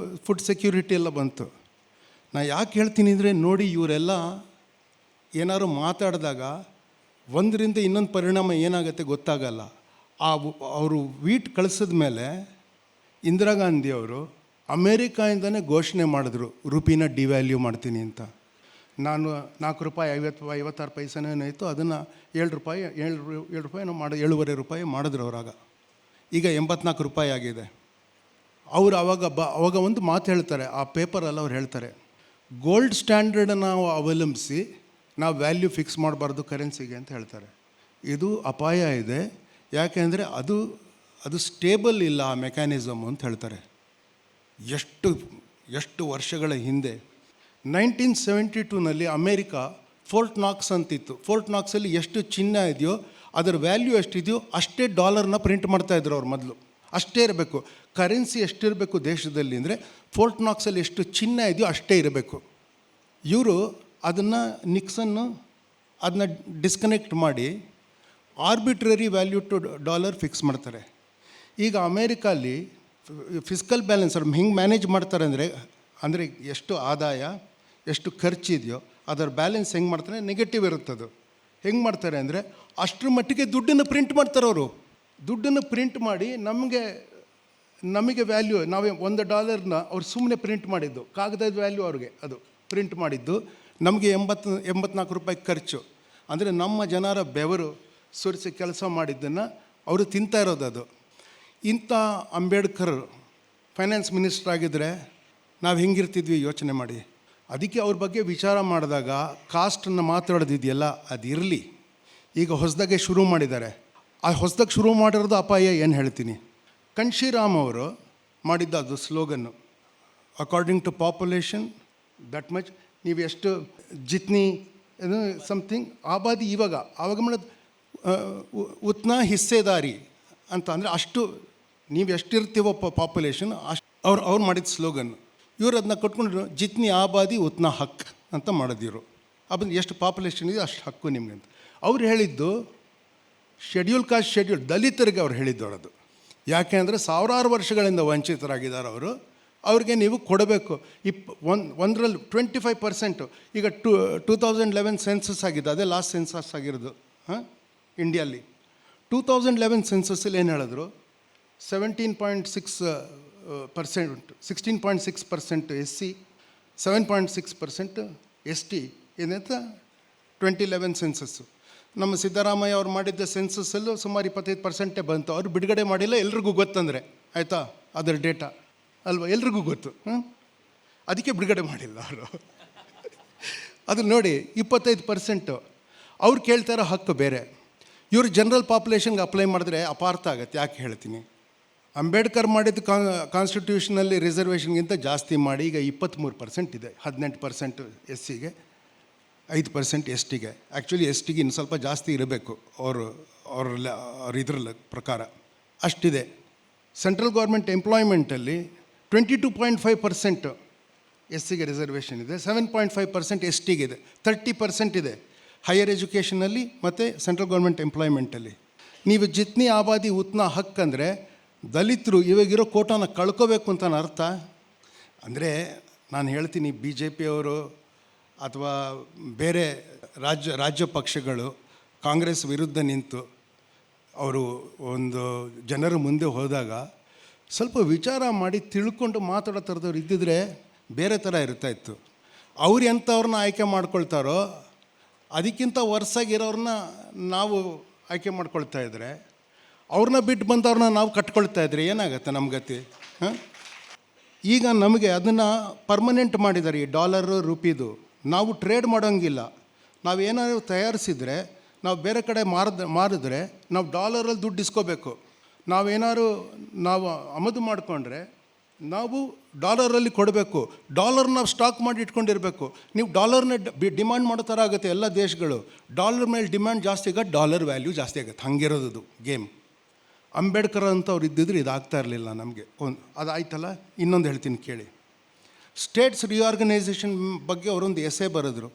ಫುಡ್ ಸೆಕ್ಯೂರಿಟಿ ಎಲ್ಲ ಬಂತು. ನಾನು ಯಾಕೆ ಹೇಳ್ತೀನಿ ಅಂದರೆ, ನೋಡಿ, ಇವರೆಲ್ಲ ಏನಾದ್ರು ಮಾತಾಡಿದಾಗ ಒಂದರಿಂದ ಇನ್ನೊಂದು ಪರಿಣಾಮ ಏನಾಗುತ್ತೆ ಗೊತ್ತಾಗಲ್ಲ. ಅವರು ವೀಟ್ ಕಳಿಸಿದ ಮೇಲೆ ಇಂದಿರಾ ಗಾಂಧಿಯವರು ಅಮೇರಿಕಾಯಿಂದನೇ ಘೋಷಣೆ ಮಾಡಿದ್ರು ರೂಪಿನ ಡಿವ್ಯಾಲ್ಯೂ ಮಾಡ್ತೀನಿ ಅಂತ. ನಾನು ₹4 ಏನಾಯಿತು, ಅದನ್ನು $7 ಮಾಡಿದ್ರು ಅವರಾಗ. ಈಗ ₹84 ಆಗಿದೆ. ಅವರು ಅವಾಗ ಒಂದು ಮಾತು ಹೇಳ್ತಾರೆ, ಆ ಪೇಪರಲ್ಲಿ ಅವ್ರು ಹೇಳ್ತಾರೆ, ಗೋಲ್ಡ್ ಸ್ಟ್ಯಾಂಡರ್ಡ್ ನಾವು ಅವಲಂಬಿಸಿ ನಾವು ವ್ಯಾಲ್ಯೂ ಫಿಕ್ಸ್ ಮಾಡಬಾರ್ದು ಕರೆನ್ಸಿಗೆ ಅಂತ ಹೇಳ್ತಾರೆ. ಇದು ಅಪಾಯ ಇದೆ, ಯಾಕೆಂದರೆ ಅದು ಸ್ಟೇಬಲ್ ಇಲ್ಲ ಆ ಮೆಕ್ಯಾನಿಸಮ್ ಅಂತ ಹೇಳ್ತಾರೆ. ಎಷ್ಟು ವರ್ಷಗಳ ಹಿಂದೆ 1972ನಲ್ಲಿ ಅಮೇರಿಕಾ ಫೋರ್ಟ್ ನಾಕ್ಸ್ ಅಂತಿತ್ತು. ಫೋರ್ಟ್ ನಾಕ್ಸಲ್ಲಿ ಎಷ್ಟು ಚಿನ್ನ ಇದೆಯೋ ಅದರ ವ್ಯಾಲ್ಯೂ ಎಷ್ಟಿದೆಯೋ ಅಷ್ಟೇ ಡಾಲರ್ನ ಪ್ರಿಂಟ್ ಮಾಡ್ತಾಯಿದ್ರು ಅವ್ರು ಮೊದಲು. ಅಷ್ಟೇ ಇರಬೇಕು ಕರೆನ್ಸಿ, ಎಷ್ಟಿರಬೇಕು ದೇಶದಲ್ಲಿ ಅಂದರೆ ಫೋರ್ಟ್ ನಾಕ್ಸಲ್ಲಿ ಎಷ್ಟು ಚಿನ್ನ ಇದೆಯೋ ಅಷ್ಟೇ ಇರಬೇಕು. ಇವರು ಅದನ್ನು ನಿಕ್ಸನ್ನು ಅದನ್ನ ಡಿಸ್ಕನೆಕ್ಟ್ ಮಾಡಿ arbitrary value to dollar fix ಮಾಡ್ತಾರೆ. ಈಗ ಅಮೇರಿಕಲ್ಲಿ ಫಿಸ್ಕಲ್ ಬ್ಯಾಲೆನ್ಸ್ ಅವ್ರು ಹೆಂಗೆ ಮ್ಯಾನೇಜ್ ಮಾಡ್ತಾರೆ ಅಂದರೆ ಎಷ್ಟು ಆದಾಯ ಎಷ್ಟು ಖರ್ಚಿದೆಯೋ ಅದರ ಬ್ಯಾಲೆನ್ಸ್ ಹೆಂಗೆ ಮಾಡ್ತಾರೆ, ನೆಗೆಟಿವ್ ಇರುತ್ತದು. ಹೆಂಗೆ ಮಾಡ್ತಾರೆ ಅಂದರೆ ಅಷ್ಟರ ಮಟ್ಟಿಗೆ ದುಡ್ಡನ್ನು ಪ್ರಿಂಟ್ ಮಾಡ್ತಾರೆ ಅವರು. ದುಡ್ಡನ್ನು ಪ್ರಿಂಟ್ ಮಾಡಿ ನಮಗೆ ವ್ಯಾಲ್ಯೂ, ನಾವೇ $1ನ ಅವ್ರು ಸುಮ್ಮನೆ ಪ್ರಿಂಟ್ ಮಾಡಿದ್ದು, ಕಾಗದದ ವ್ಯಾಲ್ಯೂ ಅವ್ರಿಗೆ ಅದು ಪ್ರಿಂಟ್ ಮಾಡಿದ್ದು, ನಮಗೆ $84 ಖರ್ಚು. ಅಂದರೆ ನಮ್ಮ ಜನರ ಬೆವರು ಸುರಿಸಿ ಕೆಲಸ ಮಾಡಿದ್ದನ್ನು ಅವರು ತಿಂತಾ ಇರೋದು ಅದು. ಇಂಥ ಅಂಬೇಡ್ಕರ್ ಫೈನಾನ್ಸ್ ಮಿನಿಸ್ಟರ್ ಆಗಿದ್ದರೆ ನಾವು ಹೆಂಗಿರ್ತಿದ್ವಿ ಯೋಚನೆ ಮಾಡಿ. ಅದಕ್ಕೆ ಅವ್ರ ಬಗ್ಗೆ ವಿಚಾರ ಮಾಡಿದಾಗ ಕಾಸ್ಟನ್ನು ಮಾತಾಡೋದಿದೆಯಲ್ಲ ಅದು ಇರಲಿ. ಈಗ ಹೊಸದಾಗೆ ಶುರು ಮಾಡಿದ್ದಾರೆ. ಆ ಹೊಸದಾಗಿ ಶುರು ಮಾಡಿರೋದು ಅಪಾಯ ಏನು ಹೇಳ್ತೀನಿ. ಕನ್ಶಿರಾಮ್ ಅವರು ಮಾಡಿದ್ದ ಅದು slogan, according to population that much, ನೀವು ಎಷ್ಟು ಜಿತ್ನಿ ಸಮಥಿಂಗ್ ಆಬಾದಿ, ಆವಾಗ ಮಾಡೋದು ಉತ್ನಾ ಹಿಸ್ಸೆದಾರಿ ಅಂತ. ಅಂದರೆ ಅಷ್ಟು ನೀವು ಎಷ್ಟಿರ್ತೀವೋ ಪಾಪ್ಯುಲೇಷನ್ ಅಷ್ಟು ಅವ್ರು ಮಾಡಿದ ಸ್ಲೋಗನ್ನು. ಇವರು ಅದನ್ನ ಕಟ್ಕೊಂಡ್ರು, ಜಿತ್ನಿ ಆಬಾದಿ ಉತ್ನಾ ಹಕ್ ಅಂತ ಮಾಡಿದ್ರು. ಅದನ್ನು ಎಷ್ಟು ಪಾಪ್ಯುಲೇಷನ್ ಇದೆ ಅಷ್ಟು ಹಕ್ಕು ನಿಮಗೆ ಅಂತ. ಅವ್ರು ಹೇಳಿದ್ದು ಶೆಡ್ಯೂಲ್ ಕಾಸ್ಟ್, ಶೆಡ್ಯೂಲ್ ದಲಿತರಿಗೆ ಅವ್ರು ಹೇಳಿದ್ದು ಅದು. ಯಾಕೆ ಅಂದರೆ ಸಾವಿರಾರು ವರ್ಷಗಳಿಂದ ವಂಚಿತರಾಗಿದ್ದಾರೆ ಅವರು. ಅವ್ರಿಗೆ ನೀವು ಕೊಡಬೇಕು. ಒಂದರಲ್ಲಿ 25%. ಈಗ 2011 ಸೆನ್ಸಸ್ ಆಗಿದೆ, ಅದೇ ಲಾಸ್ಟ್ ಸೆನ್ಸಸ್ ಆಗಿರೋದು ಇಂಡಿಯಲ್ಲಿ. 2011 ಸೆನ್ಸಸ್ಸಲ್ಲಿ ಏನು ಹೇಳಿದ್ರು, 16.6% SC, 7.6% ST ಏನಂತ 2011 ಸೆನ್ಸಸ್ಸು. ನಮ್ಮ ಸಿದ್ದರಾಮಯ್ಯ ಅವ್ರು ಮಾಡಿದ್ದ ಸೆನ್ಸಸ್ಸಲ್ಲೂ ಸುಮಾರು 25% ಬಂತು. ಅವ್ರು ಬಿಡುಗಡೆ ಮಾಡಿಲ್ಲ, ಎಲ್ರಿಗೂ ಗೊತ್ತಂದರೆ ಆಯಿತಾ, ಅದರ ಡೇಟಾ ಅಲ್ವಾ, ಎಲ್ರಿಗೂ ಗೊತ್ತು. ಅದಕ್ಕೆ ಬಿಡುಗಡೆ ಮಾಡಿಲ್ಲ ಅವರು. ಅದು ನೋಡಿ 25%. ಅವ್ರು ಕೇಳ್ತಾರೋ ಹಕ್ಕು ಬೇರೆ. ಇವರು ಜನರಲ್ ಪಾಪ್ಯುಲೇಷನ್ಗೆ ಅಪ್ಲೈ ಮಾಡಿದ್ರೆ ಅಪಾರ್ಥ ಆಗುತ್ತೆ. ಯಾಕೆ ಹೇಳ್ತೀನಿ, ಅಂಬೇಡ್ಕರ್ ಮಾಡಿದ ಕಾನ್ಸ್ಟಿಟ್ಯೂಷನಲ್ಲಿ ರಿಸರ್ವೇಷನ್ಗಿಂತ ಜಾಸ್ತಿ ಮಾಡಿ ಈಗ 23% ಇದೆ. 18% SCಗೆ, 5% STಗೆ. ಆ್ಯಕ್ಚುಲಿ STಗೆ ಇನ್ನು ಸ್ವಲ್ಪ ಜಾಸ್ತಿ ಇರಬೇಕು ಅವ್ರ ಇದ್ರಲ್ಲಿ ಪ್ರಕಾರ ಅಷ್ಟಿದೆ. ಸೆಂಟ್ರಲ್ ಗೌರ್ಮೆಂಟ್ ಎಂಪ್ಲಾಯ್ಮೆಂಟಲ್ಲಿ 22.5% SCಗೆ ರಿಸರ್ವೇಷನ್ ಇದೆ, 7.5% STಗೆ ಇದೆ, 30% ಇದೆ. ಹೈಯರ್ ಎಜುಕೇಷನಲ್ಲಿ ಮತ್ತು ಸೆಂಟ್ರಲ್ ಗೌರ್ಮೆಂಟ್ ಎಂಪ್ಲಾಯ್ಮೆಂಟಲ್ಲಿ. ನೀವು ಜಿತ್ನಿ ಆಬಾದಿ ಉತ್ನಾ ಹಕ್ ಅಂದರೆ ದಲಿತರು ಇವಾಗಿರೋ ಕೋಟಾನ ಕಳ್ಕೋಬೇಕು ಅಂತ ಅರ್ಥ. ಅಂದರೆ ನಾನು ಹೇಳ್ತೀನಿ, ಬಿ ಜೆ ಪಿಯವರು ಅಥವಾ ಬೇರೆ ರಾಜ್ಯ ಪಕ್ಷಗಳು ಕಾಂಗ್ರೆಸ್ ವಿರುದ್ಧ ನಿಂತು ಅವರು ಒಂದು ಜನರ ಮುಂದೆ ಹೋದಾಗ ಸ್ವಲ್ಪ ವಿಚಾರ ಮಾಡಿ ತಿಳ್ಕೊಂಡು ಮಾತಾಡೋ ಥರದವ್ರು ಇದ್ದಿದ್ರೆ ಬೇರೆ ಥರ ಇರ್ತಾಯಿತ್ತು. ಅವ್ರು ಎಂಥವ್ರನ್ನ ಆಯ್ಕೆ ಮಾಡ್ಕೊಳ್ತಾರೋ ಅದಕ್ಕಿಂತ ವರ್ಸಾಗಿರೋರನ್ನ ನಾವು ಆಯ್ಕೆ ಮಾಡ್ಕೊಳ್ತಾ ಇದ್ದರೆ, ಅವ್ರನ್ನ ಬಿಟ್ಟು ಬಂದವ್ರನ್ನ ನಾವು ಕಟ್ಕೊಳ್ತಾ ಇದ್ರೆ ಏನಾಗುತ್ತೆ ನಮ್ಮ ಗತಿ? ಈಗ ನಮಗೆ ಅದನ್ನು ಪರ್ಮನೆಂಟ್ ಮಾಡಿದ್ದಾರೆ, ಈ ಡಾಲರು ರುಪಿದು. ನಾವು ಟ್ರೇಡ್ ಮಾಡೋಂಗಿಲ್ಲ. ನಾವೇನಾದ್ರು ತಯಾರಿಸಿದರೆ ನಾವು ಬೇರೆ ಕಡೆ ಮಾರಿದ್ರೆ ನಾವು ಡಾಲರಲ್ಲಿ ದುಡ್ಡು ಇಸ್ಕೋಬೇಕು. ನಾವು ಆಮದು ಮಾಡಿಕೊಂಡ್ರೆ ನಾವು ಡಾಲರಲ್ಲಿ ಕೊಡಬೇಕು. ಡಾಲರ್ ನಾವು ಸ್ಟಾಕ್ ಮಾಡಿ ಇಟ್ಕೊಂಡಿರಬೇಕು. ನೀವು ಡಾಲರ್ನ ಡಿಮ್ಯಾಂಡ್ ಮಾಡೋ ಥರ ಆಗುತ್ತೆ ಎಲ್ಲ ದೇಶಗಳು. ಡಾಲರ್ ಮೇಲೆ ಡಿಮ್ಯಾಂಡ್ ಜಾಸ್ತಿ ಆಗುತ್ತೆ, ಡಾಲರ್ ವ್ಯಾಲ್ಯೂ ಜಾಸ್ತಿ ಆಗುತ್ತೆ. ಹಂಗಿರೋದು ಗೇಮ್. ಅಂಬೇಡ್ಕರ್ ಅಂತವ್ರು ಇದ್ದಿದ್ರೆ ಇದಾಗ್ತಾ ಇರಲಿಲ್ಲ ನಮಗೆ. ಅದಾಯ್ತಲ್ಲ. ಇನ್ನೊಂದು ಹೇಳ್ತೀನಿ ಕೇಳಿ. ಸ್ಟೇಟ್ಸ್ ರಿಆರ್ಗನೈಸೇಷನ್ ಬಗ್ಗೆ ಅವರೊಂದು ಎಸೆ ಬರೆದ್ರು.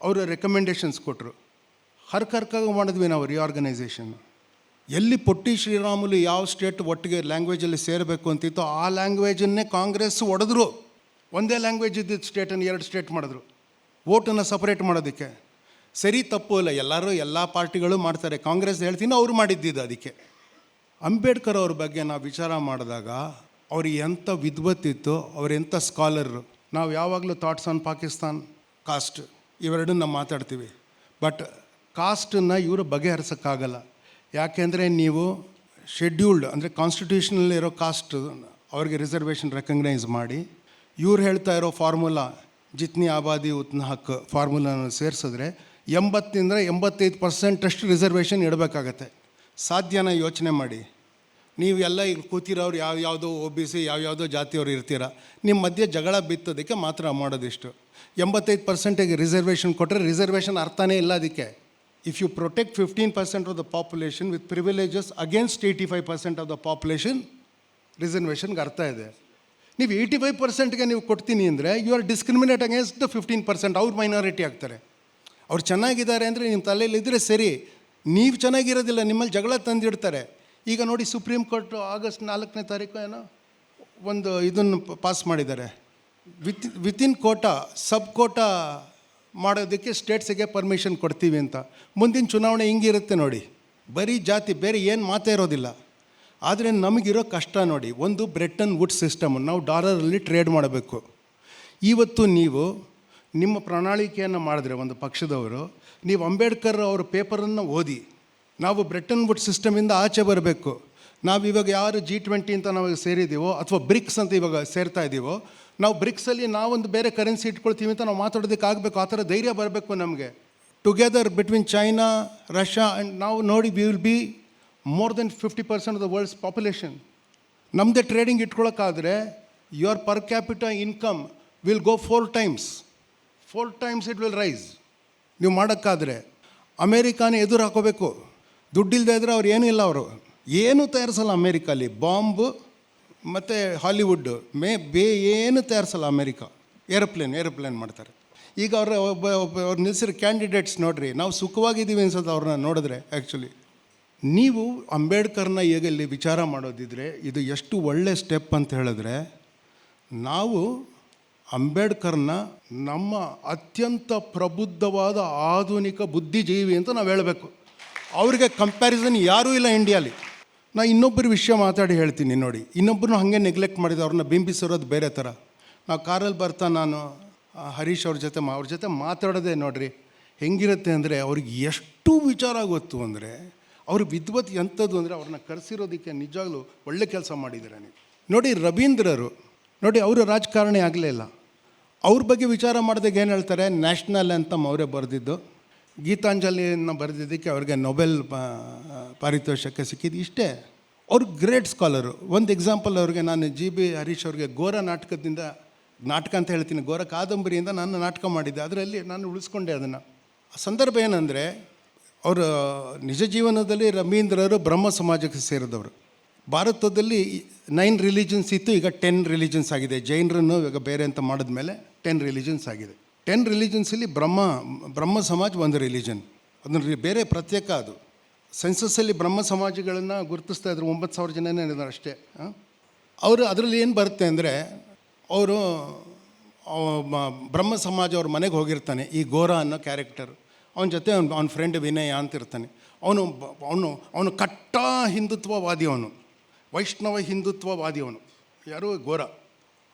ಅವರು ರೆಕಮೆಂಡೇಷನ್ಸ್ ಕೊಟ್ಟರು. ಹರ್ಕಾಗಿ ಮಾಡಿದ್ವಿ ನಾವು ರಿಆರ್ಗನೈಸೇಷನ್. ಎಲ್ಲಿ ಪೊಟ್ಟಿ ಶ್ರೀರಾಮುಲು ಯಾವ ಸ್ಟೇಟ್ ಒಟ್ಟಿಗೆ ಲ್ಯಾಂಗ್ವೇಜಲ್ಲಿ ಸೇರಬೇಕು ಅಂತಿತ್ತು ಆ ಲ್ಯಾಂಗ್ವೇಜನ್ನೇ ಕಾಂಗ್ರೆಸ್ ಒಡೆದ್ರು. ಒಂದೇ ಲ್ಯಾಂಗ್ವೇಜ್ ಇದ್ದಿದ್ದು ಸ್ಟೇಟನ್ನು 2 ಸ್ಟೇಟ್ ಮಾಡಿದ್ರು, ವೋಟನ್ನು ಸಪ್ರೇಟ್ ಮಾಡೋದಕ್ಕೆ. ಸರಿ ತಪ್ಪು ಇಲ್ಲ, ಎಲ್ಲ ಪಾರ್ಟಿಗಳು ಮಾಡ್ತಾರೆ. ಕಾಂಗ್ರೆಸ್ ಹೇಳ್ತೀನಿ ಅವ್ರು ಮಾಡಿದ್ದಿದ್ದು. ಅದಕ್ಕೆ ಅಂಬೇಡ್ಕರ್ ಅವ್ರ ಬಗ್ಗೆ ನಾವು ವಿಚಾರ ಮಾಡಿದಾಗ ಅವ್ರಿಗೆ ಎಂಥ ವಿದ್ವತ್ತಿತ್ತು, ಅವ್ರು ಎಂಥ ಸ್ಕಾಲರು. ನಾವು ಯಾವಾಗಲೂ ಥಾಟ್ಸ್ ಆನ್ ಪಾಕಿಸ್ತಾನ್, ಕಾಸ್ಟ್ ಇವೆರಡನ್ನ ಮಾತಾಡ್ತೀವಿ. ಬಟ್ ಕಾಸ್ಟನ್ನು ಇವರು ಬಗೆಹರಿಸೋಕ್ಕಾಗಲ್ಲ. ಯಾಕೆಂದರೆ ನೀವು ಶೆಡ್ಯೂಲ್ಡ್ ಅಂದರೆ ಕಾನ್ಸ್ಟಿಟ್ಯೂಷನಲ್ಲಿರೋ ಕಾಸ್ಟ್ ಅವ್ರಿಗೆ ರಿಸರ್ವೇಷನ್ ರೆಕಗ್ನೈಸ್ ಮಾಡಿ ಇವ್ರು ಹೇಳ್ತಾ ಇರೋ ಫಾರ್ಮುಲಾ ಜಿತ್ನಿ ಆಬಾದಿ ಉತ್ನ ಹಕ್ ಫಾರ್ಮುಲಾನ ಸೇರಿಸಿದ್ರೆ 80-85% ರಿಸರ್ವೇಷನ್ ಇಡಬೇಕಾಗತ್ತೆ. ಸಾಧ್ಯನ? ಯೋಚನೆ ಮಾಡಿ. ನೀವು ಎಲ್ಲ ಈಗ ಕೂತಿರೋರು ಯಾವುದೋ OBC ಯಾವ್ಯಾವುದೋ ಜಾತಿಯವರು ಇರ್ತೀರ. ನಿಮ್ಮ ಮಧ್ಯೆ ಜಗಳ ಬಿತ್ತೋದಕ್ಕೆ ಮಾತ್ರ ಮಾಡೋದಿಷ್ಟು. 85% ರಿಸರ್ವೇಷನ್ ಕೊಟ್ಟರೆ ರಿಸರ್ವೇಷನ್ ಅರ್ಥನೇ ಇಲ್ಲ ಅದಕ್ಕೆ. If you protect 15% of the population with privileges against 85% of the population, ರಿಸರ್ವೇಷನ್ಗೆ ಅರ್ಥ ಇದೆ. ನೀವು 85%ಗೆ ನೀವು ಕೊಡ್ತೀನಿ ಅಂದರೆ you are discriminate against the 15%. ಅವ್ರು ಮೈನಾರಿಟಿ ಆಗ್ತಾರೆ. ಅವ್ರು ಚೆನ್ನಾಗಿದ್ದಾರೆ ಅಂದರೆ ನಿಮ್ಮ ತಲೆಯಲ್ಲಿದ್ದರೆ ಸರಿ, ನೀವು ಚೆನ್ನಾಗಿರೋದಿಲ್ಲ, ನಿಮ್ಮಲ್ಲಿ ಜಗಳ ತಂದಿಡ್ತಾರೆ. ಈಗ ನೋಡಿ, ಸುಪ್ರೀಂ ಕೋರ್ಟ್ ಆಗಸ್ಟ್ 4ನೇ ತಾರೀಕು ಏನೋ ಒಂದು ಇದನ್ನು ಪಾಸ್ ಮಾಡಿದ್ದಾರೆ. ವಿತಿನ್ ಕೋಟಾ ಸಬ್ ಕೋಟಾ ಮಾಡೋದಕ್ಕೆ ಸ್ಟೇಟ್ಸಿಗೆ ಪರ್ಮಿಷನ್ ಕೊಡ್ತೀವಿ ಅಂತ. ಮುಂದಿನ ಚುನಾವಣೆ ಹಿಂಗಿರುತ್ತೆ ನೋಡಿ, ಬರೀ ಜಾತಿ, ಬೇರೆ ಏನು ಮಾತೇ ಇರೋದಿಲ್ಲ. ಆದರೆ ನಮಗಿರೋ ಕಷ್ಟ ನೋಡಿ, ಒಂದು ಬ್ರೆಟನ್ ವುಡ್ಸ್ ಸಿಸ್ಟಮ್, ನಾವು ಡಾಲರಲ್ಲಿ ಟ್ರೇಡ್ ಮಾಡಬೇಕು. ಇವತ್ತು ನೀವು ನಿಮ್ಮ ಪ್ರಣಾಳಿಕೆಯನ್ನು ಮಾಡಿದ್ರೆ ಒಂದು ಪಕ್ಷದವರು, ನೀವು ಅಂಬೇಡ್ಕರ್ ಅವರ ಪೇಪರನ್ನು ಓದಿ, ನಾವು ಬ್ರೆಟನ್ ವುಡ್ಸ್ ಸಿಸ್ಟಮಿಂದ ಆಚೆ ಬರಬೇಕು. ನಾವು ಇವಾಗ ಯಾರು G20 ಅಂತ ನಾವು ಸೇರಿದ್ದೀವೋ ಅಥವಾ ಬ್ರಿಕ್ಸ್ ಅಂತ ಇವಾಗ ಸೇರ್ತಾ ಇದ್ದೀವೋ, ನಾವು ಬ್ರಿಕ್ಸಲ್ಲಿ ನಾವೊಂದು ಬೇರೆ ಕರೆನ್ಸಿ ಇಟ್ಕೊಳ್ತೀವಿ ಅಂತ ನಾವು ಮಾತಾಡೋದಕ್ಕೆ ಆಗಬೇಕು. ಆ ಥರ ಧೈರ್ಯ ಬರಬೇಕು ನಮಗೆ. Together between China, Russia and ನಾವು ನೋಡಿ we will be more than 50% of the world's population. ನಮ್ಮದೇ ಟ್ರೇಡಿಂಗ್ ಇಟ್ಕೊಳ್ಳೋಕ್ಕಾದರೆ your per capita income will go 4 times it will rise. ನೀವು ಮಾಡೋಕ್ಕಾದರೆ ಅಮೇರಿಕಾನೇ ಎದುರು ಹಾಕೋಬೇಕು. ದುಡ್ಡಿಲ್ಲದೆ ಇದ್ದರೆ ಅವ್ರು ಏನೂ ಇಲ್ಲ, ಅವರು ಏನೂ ತಯಾರಿಸಲ್ಲ ಅಮೇರಿಕಲ್ಲಿ. ಬಾಂಬು ಮತ್ತು ಹಾಲಿವುಡ್ ಏನು ತಯಾರಿಸಲ್ಲ ಅಮೇರಿಕಾ. ಏರೋಪ್ಲೇನ್ ಮಾಡ್ತಾರೆ. ಈಗ ಅವ್ರು ನಿಲ್ಸಿರೋ ಕ್ಯಾಂಡಿಡೇಟ್ಸ್ ನೋಡಿರಿ, ನಾವು ಸುಖವಾಗಿದ್ದೀವಿ ಅನ್ಸೋದು ಅವ್ರನ್ನ ನೋಡಿದ್ರೆ. ಆ್ಯಕ್ಚುಲಿ ನೀವು ಅಂಬೇಡ್ಕರ್ನ ಈಗ ಇಲ್ಲಿ ವಿಚಾರ ಮಾಡೋದಿದ್ರೆ ಇದು ಎಷ್ಟು ಒಳ್ಳೆ ಸ್ಟೆಪ್ ಅಂತ ಹೇಳಿದ್ರೆ, ನಾವು ಅಂಬೇಡ್ಕರ್ನ ನಮ್ಮ ಅತ್ಯಂತ ಪ್ರಬುದ್ಧವಾದ ಆಧುನಿಕ ಬುದ್ಧಿಜೀವಿ ಅಂತ ನಾವು ಹೇಳಬೇಕು. ಅವ್ರಿಗೆ ಕಂಪ್ಯಾರಿಸನ್ ಯಾರೂ ಇಲ್ಲ ಇಂಡಿಯಾಲಿ. ನಾನು ಇನ್ನೊಬ್ಬರ ವಿಷಯ ಮಾತಾಡಿ ಹೇಳ್ತೀನಿ ನೋಡಿ. ಇನ್ನೊಬ್ಬರನ್ನ ಹಾಗೆ ನೆಗ್ಲೆಕ್ಟ್ ಮಾಡಿದ್ದು, ಅವ್ರನ್ನ ಬಿಂಬಿಸಿರೋದು ಬೇರೆ ಥರ. ನಾವು ಕಾರಲ್ಲಿ ಬರ್ತಾ ನಾನು ಹರೀಶ್ ಅವ್ರ ಜೊತೆ ಮಾತಾಡೋದೇ ನೋಡ್ರಿ ಹೆಂಗಿರುತ್ತೆ ಅಂದರೆ, ಅವ್ರಿಗೆ ಎಷ್ಟು ವಿಚಾರ ಗೊತ್ತು ಅಂದರೆ, ಅವ್ರ ವಿದ್ವತ್ ಎಂಥದ್ದು ಅಂದರೆ ಅವ್ರನ್ನ ಕರೆಸಿರೋದಕ್ಕೆ ನಿಜವಾಗ್ಲೂ ಒಳ್ಳೆ ಕೆಲಸ ಮಾಡಿದ್ದಾರೆ. ನೀವು ನೋಡಿ, ರವೀಂದ್ರರು ನೋಡಿ, ಅವರು ರಾಜಕಾರಣಿ ಆಗಲೇ ಇಲ್ಲ. ಅವ್ರ ಬಗ್ಗೆ ವಿಚಾರ ಮಾಡಿದಾಗ ಏನು ಹೇಳ್ತಾರೆ, ನ್ಯಾಷನಲ್ ಅಂತ ಅವರೇ ಬರೆದಿದ್ದು, ಗೀತಾಂಜಲಿಯನ್ನು ಬರೆದಿದ್ದಕ್ಕೆ ಅವ್ರಿಗೆ ನೊಬೆಲ್ ಪಾರಿತೋಷಕ ಸಿಕ್ಕಿದ್ದು. ಇಷ್ಟೇ. ಅವ್ರು ಗ್ರೇಟ್ ಸ್ಕಾಲರು. ಒಂದು ಎಕ್ಸಾಂಪಲ್, ಅವ್ರಿಗೆ ನಾನು GB ಹರೀಶ್ ಅವ್ರಿಗೆ ಗೋರ ನಾಟಕ ಅಂತ ಹೇಳ್ತೀನಿ, ಗೋರ ಕಾದಂಬರಿಯಿಂದ ನಾನು ನಾಟಕ ಮಾಡಿದ್ದೆ. ಅದರಲ್ಲಿ ನಾನು ಉಳಿಸ್ಕೊಂಡೆ ಅದನ್ನು. ಸಂದರ್ಭ ಏನಂದರೆ, ಅವರು ನಿಜ ಜೀವನದಲ್ಲಿ ರವೀಂದ್ರರು ಬ್ರಹ್ಮ ಸಮಾಜಕ್ಕೆ ಸೇರಿದವರು. ಭಾರತದಲ್ಲಿ 9 ರಿಲಿಜನ್ಸ್ ಇತ್ತು, ಈಗ 10 ರಿಲಿಜನ್ಸ್ ಆಗಿದೆ. ಜೈನರನ್ನು ಇವಾಗ ಬೇರೆ ಅಂತ ಮಾಡಿದ್ಮೇಲೆ 10 ರಿಲಿಜನ್ಸ್ ಆಗಿದೆ. 10 ರಿಲಿಜನ್ಸಲ್ಲಿ ಬ್ರಹ್ಮ ಸಮಾಜ್ ಒಂದು ರಿಲಿಜನ್, ಅದನ್ನು ಬೇರೆ ಪ್ರತ್ಯೇಕ. ಅದು ಸೆನ್ಸಸ್ಸಲ್ಲಿ ಬ್ರಹ್ಮ ಸಮಾಜಗಳನ್ನು ಗುರುತಿಸ್ತಾ ಇದ್ರು, 9,000 ಜನನೇ ಇದ್ದಾರೆ ಅಷ್ಟೇ. ಅವರು ಅದರಲ್ಲಿ ಏನು ಬರುತ್ತೆ ಅಂದರೆ, ಅವರು ಬ್ರಹ್ಮ ಸಮಾಜ ಅವ್ರ ಮನೆಗೆ ಹೋಗಿರ್ತಾನೆ. ಈ ಗೋರ ಅನ್ನೋ ಕ್ಯಾರೆಕ್ಟರ್, ಅವನ ಜೊತೆ ಅವನ ಫ್ರೆಂಡ್ ವಿನಯ ಅಂತ ಇರ್ತಾನೆ. ಅವನು ಕಟ್ಟ ಹಿಂದುತ್ವವಾದಿ, ಅವನು ವೈಷ್ಣವ ಹಿಂದುತ್ವವಾದಿ. ಅವನು ಯಾರು ಗೋರ.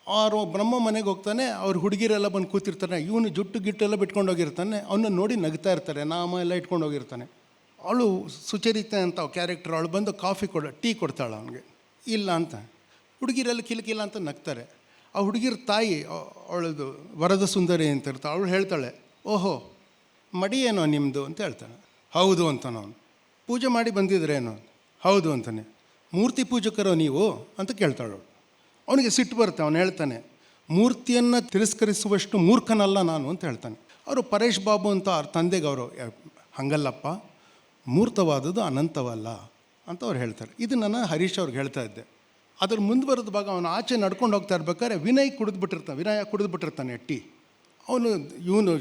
ಅವರು ಬ್ರಹ್ಮ ಮನೆಗೆ ಹೋಗ್ತಾನೆ, ಅವ್ರ ಹುಡುಗಿರೆಲ್ಲ ಬಂದು ಕೂತಿರ್ತಾನೆ. ಇವನು ಜುಟ್ಟು ಗಿಟ್ಟೆಲ್ಲ ಬಿಟ್ಕೊಂಡು ಹೋಗಿರ್ತಾನೆ. ಅವನ್ನ ನೋಡಿ ನಗ್ತಾ ಇರ್ತಾರೆ, ನಾಮ ಎಲ್ಲ ಇಟ್ಕೊಂಡು ಹೋಗಿರ್ತಾನೆ. ಅವಳು ಸುಚರಿತೆ ಅಂತ ಕ್ಯಾರೆಕ್ಟರ್, ಅವಳು ಬಂದು ಟೀ ಕೊಡ್ತಾಳೆ ಅವನಿಗೆ. ಇಲ್ಲ ಅಂತ ಹುಡುಗಿರೆಲ್ಲ ಕಿಲಕಿಲ್ಲ ಅಂತ ನಗ್ತಾರೆ. ಆ ಹುಡುಗಿರ ತಾಯಿ, ಅವಳದು ವರದ ಸುಂದರಿ ಅಂತ ಇರ್ತಾಳೆ. ಅವಳು ಹೇಳ್ತಾಳೆ, ಓಹೋ ಮಡಿ ಏನೋ ನಿಮ್ಮದು ಅಂತ ಹೇಳ್ತಾನೆ. ಹೌದು ಅಂತಾನೆ ಅವನು. ಪೂಜೆ ಮಾಡಿ ಬಂದಿದ್ರೇನೋ? ಹೌದು ಅಂತಾನೆ. ಮೂರ್ತಿ ಪೂಜಕರೋ ನೀವು ಅಂತ ಕೇಳ್ತಾಳು. ಅವನಿಗೆ ಸಿಟ್ಟು ಬರುತ್ತೆ. ಅವನು ಹೇಳ್ತಾನೆ, ಮೂರ್ತಿಯನ್ನು ತಿರಸ್ಕರಿಸುವಷ್ಟು ಮೂರ್ಖನಲ್ಲ ನಾನು ಅಂತ ಹೇಳ್ತಾನೆ. ಅವರು ಪರೇಶ್ ಬಾಬು ಅಂತ ಅವ್ರ ತಂದೆಗೆ ಅವರು, ಹಂಗಲ್ಲಪ್ಪ, ಮೂರ್ತವಾದದ್ದು ಅನಂತವಲ್ಲ ಅಂತ ಅವ್ರು ಹೇಳ್ತಾರೆ. ಇದು ನಾನು ಹರೀಶ್ ಅವ್ರಿಗೆ ಹೇಳ್ತಾ ಇದ್ದೆ. ಅದ್ರ ಮುಂದುವರೆದ ಭಾಗ, ಅವನು ಆಚೆ ನಡ್ಕೊಂಡು ಹೋಗ್ತಾ ಇರ್ಬೇಕಾದ್ರೆ ವಿನಯ ಕುಡಿದ್ಬಿಟ್ಟಿರ್ತಾನೆ ಟೀ. ಇವನು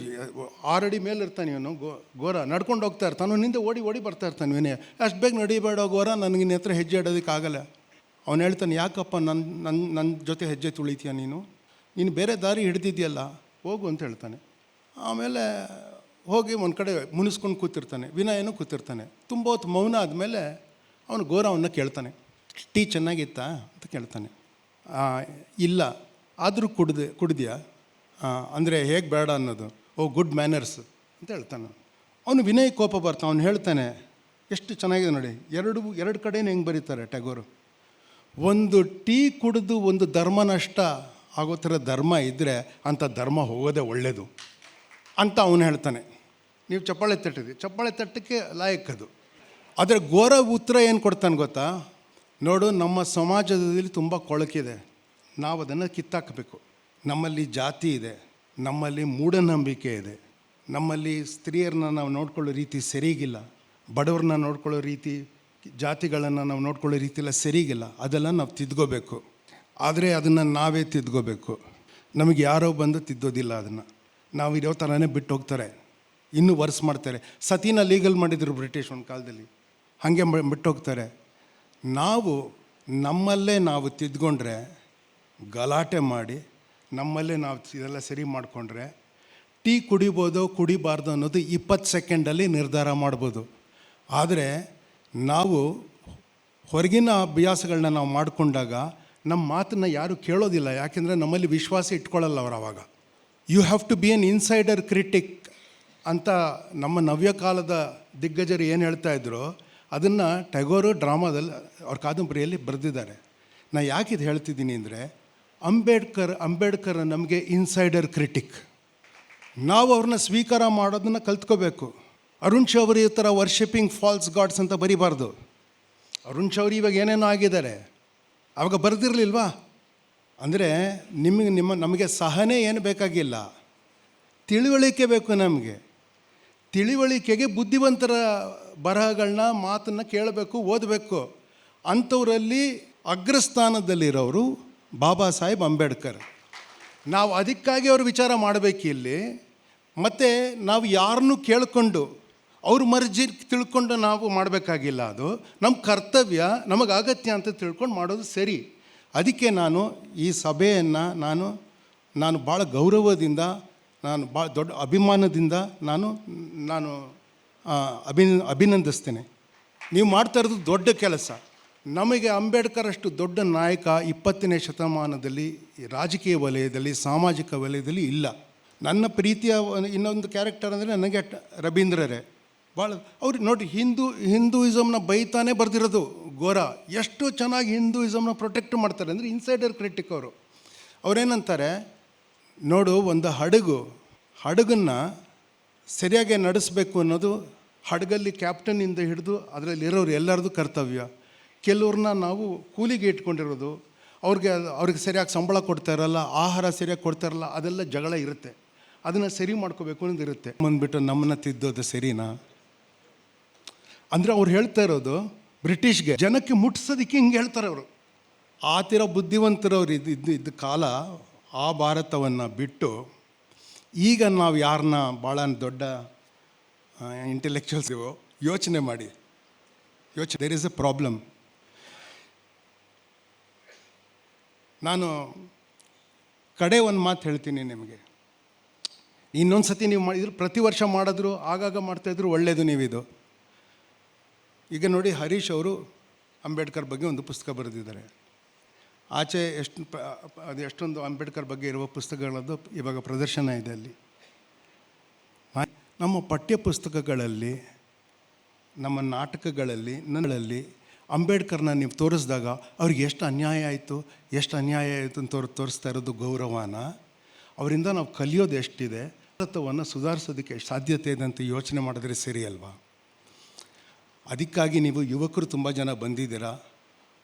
6 ಅಡಿ ಮೇಲೆ ಇರ್ತಾನೆ. ಇವನು ಗೋರ ನಡ್ಕೊಂಡು ಹೋಗ್ತಾ ಇರ್ತಾನೆ. ಅವನಿಂದ ಓಡಿ ಬರ್ತಾ ಇರ್ತಾನೆ ವಿನಯ. ಅಷ್ಟು ಬೇಗ ನಡಿಬೇಡ ಗೋರ, ನನಗೆ ನಿನ್ನ ಹತ್ರ ಹೆಜ್ಜೆ ಇಡೋದಕ್ಕಾಗಲ್ಲ. ಅವನು ಹೇಳ್ತಾನೆ, ಯಾಕಪ್ಪ ನನ್ನ ಜೊತೆ ಹೆಜ್ಜೆ ತುಳಿತೀಯ ನೀನು ಬೇರೆ ದಾರಿ ಹಿಡ್ದಿದ್ಯಲ್ಲ, ಹೋಗು ಅಂತ ಹೇಳ್ತಾನೆ. ಆಮೇಲೆ ಹೋಗಿ ಒಂದು ಕಡೆ ಮುನಿಸ್ಕೊಂಡು ಕೂತಿರ್ತಾನೆ. ವಿನಯನೂ ಕೂತಿರ್ತಾನೆ. ತುಂಬ ಹೊತ್ತು ಮೌನ ಆದಮೇಲೆ ಅವನು ಗೋರ ಅವನ್ನ ಕೇಳ್ತಾನೆ, ಟೀ ಚೆನ್ನಾಗಿತ್ತಾ ಅಂತ ಕೇಳ್ತಾನೆ. ಇಲ್ಲ, ಆದರೂ ಕುಡ್ದ್ಯಾ ಅಂದರೆ ಹೇಗೆ ಬೇಡ ಅನ್ನೋದು, ಗುಡ್ ಮ್ಯಾನರ್ಸ್ ಅಂತ ಹೇಳ್ತಾನೆ. ಅವನು ವಿನಯ್ ಕೋಪ ಬರ್ತಾನೆ. ಅವನು ಹೇಳ್ತಾನೆ, ಎಷ್ಟು ಚೆನ್ನಾಗಿದೆ ನೋಡಿ, ಎರಡು ಕಡೆನೇ ಹೆಂಗೆ ಬರೀತಾರೆ ಟ್ಯಾಗೋರು. ಒಂದು ಟೀ ಕುಡಿದು ಒಂದು ಧರ್ಮ ನಷ್ಟ ಆಗೋ ಥರ ಧರ್ಮ ಇದ್ದರೆ ಅಂಥ ಧರ್ಮ ಹೋಗೋದೇ ಒಳ್ಳೆಯದು ಅಂತ ಅವನು ಹೇಳ್ತಾನೆ. ನೀವು ಚಪ್ಪಾಳೆ ತಟ್ಟಕ್ಕೆ ಲಾಯಕ್ಕದು. ಆದರೆ ಗೋರ ಉತ್ತರ ಏನು ಕೊಡ್ತಾನೆ ಗೊತ್ತಾ? ನೋಡು, ನಮ್ಮ ಸಮಾಜದಲ್ಲಿ ತುಂಬ ಕೊಳಕಿದೆ, ನಾವು ಅದನ್ನು ಕಿತ್ತಾಕಬೇಕು. ನಮ್ಮಲ್ಲಿ ಜಾತಿ ಇದೆ, ನಮ್ಮಲ್ಲಿ ಮೂಢನಂಬಿಕೆ ಇದೆ, ನಮ್ಮಲ್ಲಿ ಸ್ತ್ರೀಯರನ್ನ ನಾವು ನೋಡ್ಕೊಳ್ಳೋ ರೀತಿ ಸರಿಗಿಲ್ಲ, ಬಡವ್ರನ್ನ ನೋಡ್ಕೊಳ್ಳೋ ರೀತಿ, ಜಾತಿಗಳನ್ನು ನಾವು ನೋಡ್ಕೊಳ್ಳೋ ರೀತಿ ಎಲ್ಲ ಸರಿಗಿಲ್ಲ. ಅದೆಲ್ಲ ನಾವು ತಿದ್ಕೋಬೇಕು. ಆದರೆ ಅದನ್ನು ನಾವೇ ತಿದ್ಕೋಬೇಕು. ನಮಗೆ ಯಾರೋ ಬಂದು ತಿದ್ದೋದಿಲ್ಲ. ಅದನ್ನು ನಾವು ಇರೋ ಥರನೇ ಬಿಟ್ಟು ಹೋಗ್ತಾರೆ, ಇನ್ನೂ ವರ್ಸ್ ಮಾಡ್ತಾರೆ. ಸತಿನ ಲೀಗಲ್ ಮಾಡಿದರು ಬ್ರಿಟಿಷ್ ಒಂದು ಕಾಲದಲ್ಲಿ, ಹಾಗೆ ಬಿಟ್ಟು ಹೋಗ್ತಾರೆ. ನಮ್ಮಲ್ಲೇ ನಾವು ತಿದ್ಕೊಂಡ್ರೆ, ಗಲಾಟೆ ಮಾಡಿ ನಮ್ಮಲ್ಲೇ ನಾವು ಇದೆಲ್ಲ ಸರಿ ಮಾಡಿಕೊಂಡ್ರೆ, ಟೀ ಕುಡಿಬಾರ್ದು ಅನ್ನೋದು 20 ಸೆಕೆಂಡಲ್ಲಿ ನಿರ್ಧಾರ ಮಾಡ್ಬೋದು. ಆದರೆ ನಾವು ಹೊರಗಿನ ಅಭ್ಯಾಸಗಳನ್ನ ನಾವು ಮಾಡಿಕೊಂಡಾಗ ನಮ್ಮ ಮಾತನ್ನು ಯಾರೂ ಕೇಳೋದಿಲ್ಲ. ಯಾಕೆಂದರೆ ನಮ್ಮಲ್ಲಿ ವಿಶ್ವಾಸ ಇಟ್ಕೊಳ್ಳಲ್ಲ ಅವರು. ಆವಾಗ you have to be an insider critic ಅಂತ ನಮ್ಮ ನವ್ಯಕಾಲದ ದಿಗ್ಗಜರು ಏನು ಹೇಳ್ತಾಯಿದ್ರು, ಅದನ್ನು ಟ್ಯಾಗೋರು ಡ್ರಾಮಾದಲ್ಲಿ ಅವ್ರ ಕಾದಂಬರಿಯಲ್ಲಿ ಬರೆದಿದ್ದಾರೆ. ನಾನು ಯಾಕಿದು ಹೇಳ್ತಿದ್ದೀನಿ ಅಂದರೆ, ಅಂಬೇಡ್ಕರ್ ನಮಗೆ ಇನ್ಸೈಡರ್ ಕ್ರಿಟಿಕ್. ನಾವು ಅವ್ರನ್ನ ಸ್ವೀಕಾರ ಮಾಡೋದನ್ನು ಕಲ್ತ್ಕೋಬೇಕು. ಅರುಣ್ ಶೌರಿ ಈ ಥರ ವರ್ಷಿಪಿಂಗ್ ಫಾಲ್ಸ್ ಗಾಡ್ಸ್ ಅಂತ ಬರೀಬಾರ್ದು. ಅರುಣ್ ಶೌರಿ ಇವಾಗ ಏನೇನೋ ಆಗಿದ್ದಾರೆ, ಆವಾಗ ಬರೆದಿರಲಿಲ್ವಾ? ಅಂದರೆ ನಮಗೆ ಸಹನೆ ಏನು ಬೇಕಾಗಿಲ್ಲ, ತಿಳಿವಳಿಕೆ ಬೇಕು. ನಮಗೆ ತಿಳಿವಳಿಕೆಗೆ ಬುದ್ಧಿವಂತರ ಬರಹಗಳನ್ನ, ಮಾತನ್ನು ಕೇಳಬೇಕು, ಓದಬೇಕು. ಅಂಥವರಲ್ಲಿ ಅಗ್ರಸ್ಥಾನದಲ್ಲಿರೋರು ಬಾಬಾ ಸಾಹೇಬ್ ಅಂಬೇಡ್ಕರ್. ನಾವು ಅದಕ್ಕಾಗಿ ಅವರು ವಿಚಾರ ಮಾಡಬೇಕು ಇಲ್ಲಿ. ಮತ್ತು ನಾವು ಯಾರನ್ನೂ ಕೇಳಿಕೊಂಡು ಅವ್ರ ಮರ್ಜಿ ತಿಳ್ಕೊಂಡು ನಾವು ಮಾಡಬೇಕಾಗಿಲ್ಲ. ಅದು ನಮ್ಮ ಕರ್ತವ್ಯ, ನಮಗೆ ಅಗತ್ಯ ಅಂತ ತಿಳ್ಕೊಂಡು ಮಾಡೋದು ಸರಿ. ಅದಕ್ಕೆ ನಾನು ಈ ಸಭೆಯನ್ನು ನಾನು ಭಾಳ ಗೌರವದಿಂದ, ನಾನು ಭಾಳ ದೊಡ್ಡ ಅಭಿಮಾನದಿಂದ ನಾನು ಅಭಿನಂದಿಸ್ತೇನೆ. ನೀವು ಮಾಡ್ತಾ ಇರೋದು ದೊಡ್ಡ ಕೆಲಸ. ನಮಗೆ ಅಂಬೇಡ್ಕರ್ ಅಷ್ಟು ದೊಡ್ಡ ನಾಯಕ 20ನೇ ಶತಮಾನದಲ್ಲಿ ರಾಜಕೀಯ ವಲಯದಲ್ಲಿ, ಸಾಮಾಜಿಕ ವಲಯದಲ್ಲಿ ಇಲ್ಲ. ನನ್ನ ಪ್ರೀತಿಯ ಇನ್ನೊಂದು ಕ್ಯಾರೆಕ್ಟರ್ ಅಂದರೆ ನನಗೆ ರವೀಂದ್ರರೇ. ಭಾಳ ಅವ್ರು ನೋಡಿ, ಹಿಂದೂಯಿಸಮ್ನ ಬೈತಾನೆ ಬರೆದಿರೋದು ಗೋರ. ಎಷ್ಟು ಚೆನ್ನಾಗಿ ಹಿಂದೂಯಿಸಮ್ನ ಪ್ರೊಟೆಕ್ಟ್ ಮಾಡ್ತಾರೆ ಅಂದರೆ ಇನ್ಸೈಡರ್ ಕ್ರಿಟಿಕ್ ಅವರು. ಅವರೇನಂತಾರೆ, ನೋಡು, ಒಂದು ಹಡಗನ್ನು ಸರಿಯಾಗಿ ನಡೆಸಬೇಕು ಅನ್ನೋದು ಹಡಗಲ್ಲಿ ಕ್ಯಾಪ್ಟನ್ನಿಂದ ಹಿಡಿದು ಅದರಲ್ಲಿರೋರು ಎಲ್ಲರದು ಕರ್ತವ್ಯ. ಕೆಲವ್ರನ್ನ ನಾವು ಕೂಲಿಗೆ ಇಟ್ಕೊಂಡಿರೋದು, ಅವ್ರಿಗೆ ಸರಿಯಾಗಿ ಸಂಬಳ ಕೊಡ್ತಾ ಇರಲ್ಲ, ಆಹಾರ ಸರಿಯಾಗಿ ಕೊಡ್ತಾ ಇರಲ್ಲ, ಅದೆಲ್ಲ ಜಗಳ ಇರುತ್ತೆ. ಅದನ್ನು ಸರಿ ಮಾಡ್ಕೋಬೇಕು ಅನ್ನೋದು ಇರುತ್ತೆ. ಬಂದುಬಿಟ್ಟು ನಮ್ಮನ್ನು ತಿದ್ದೋದು ಸರಿನಾ? ಅಂದರೆ ಅವ್ರು ಹೇಳ್ತಾ ಇರೋದು ಬ್ರಿಟಿಷ್ಗೆ ಜನಕ್ಕೆ ಮುಟ್ಸೋದಕ್ಕೆ ಹಿಂಗೆ ಹೇಳ್ತಾರೆ ಅವರು. ಆ ಥರ ಬುದ್ಧಿವಂತರವ್ರು ಇದ್ದ ಕಾಲ ಆ ಭಾರತವನ್ನು ಬಿಟ್ಟು ಈಗ ನಾವು ಯಾರನ್ನ ಭಾಳ ದೊಡ್ಡ ಇಂಟೆಲೆಕ್ಚುವಲ್ಸ್ ಇವೋ ಯೋಚನೆ ಮಾಡಿ. There is a problem. ನಾನು ಕಡೆ ಒಂದು ಮಾತು ಹೇಳ್ತೀನಿ ನಿಮಗೆ. ಇನ್ನೊಂದು ಸತಿ ನೀವು ಮಾಡಿದ್ರು, ಪ್ರತಿ ವರ್ಷ ಮಾಡಿದ್ರು, ಆಗಾಗ ಮಾಡ್ತಾಯಿದ್ರು ಒಳ್ಳೆಯದು. ನೀವಿದು ಈಗ ನೋಡಿ, ಹರೀಶ್ ಅವರು ಅಂಬೇಡ್ಕರ್ ಬಗ್ಗೆ ಒಂದು ಪುಸ್ತಕ ಬರೆದಿದ್ದಾರೆ. ಆಚೆ ಎಷ್ಟೊಂದು ಅಂಬೇಡ್ಕರ್ ಬಗ್ಗೆ ಇರುವ ಪುಸ್ತಕಗಳದ್ದು ಇವಾಗ ಪ್ರದರ್ಶನ ಇದೆ ಅಲ್ಲಿ. ನಮ್ಮ ಪಠ್ಯ ಪುಸ್ತಕಗಳಲ್ಲಿ, ನಮ್ಮ ನಾಟಕಗಳಲ್ಲಿ, ನನ್ನಲ್ಲಿ ಅಂಬೇಡ್ಕರ್ನ ನೀವು ತೋರಿಸಿದಾಗ ಅವ್ರಿಗೆ ಎಷ್ಟು ಅನ್ಯಾಯ ಆಯಿತು ಅಂತ ತೋರಿಸ್ತಾ ಇರೋದು ಗೌರವನ. ಅವರಿಂದ ನಾವು ಕಲಿಯೋದು ಎಷ್ಟಿದೆ, ಭಾರತವನ್ನು ಸುಧಾರಿಸೋದಕ್ಕೆ ಸಾಧ್ಯತೆ ಇದೆ ಅಂತ ಯೋಚನೆ ಮಾಡಿದ್ರೆ ಸರಿ ಅಲ್ವಾ? ಅದಕ್ಕಾಗಿ ನೀವು ಯುವಕರು ತುಂಬ ಜನ ಬಂದಿದ್ದೀರಾ,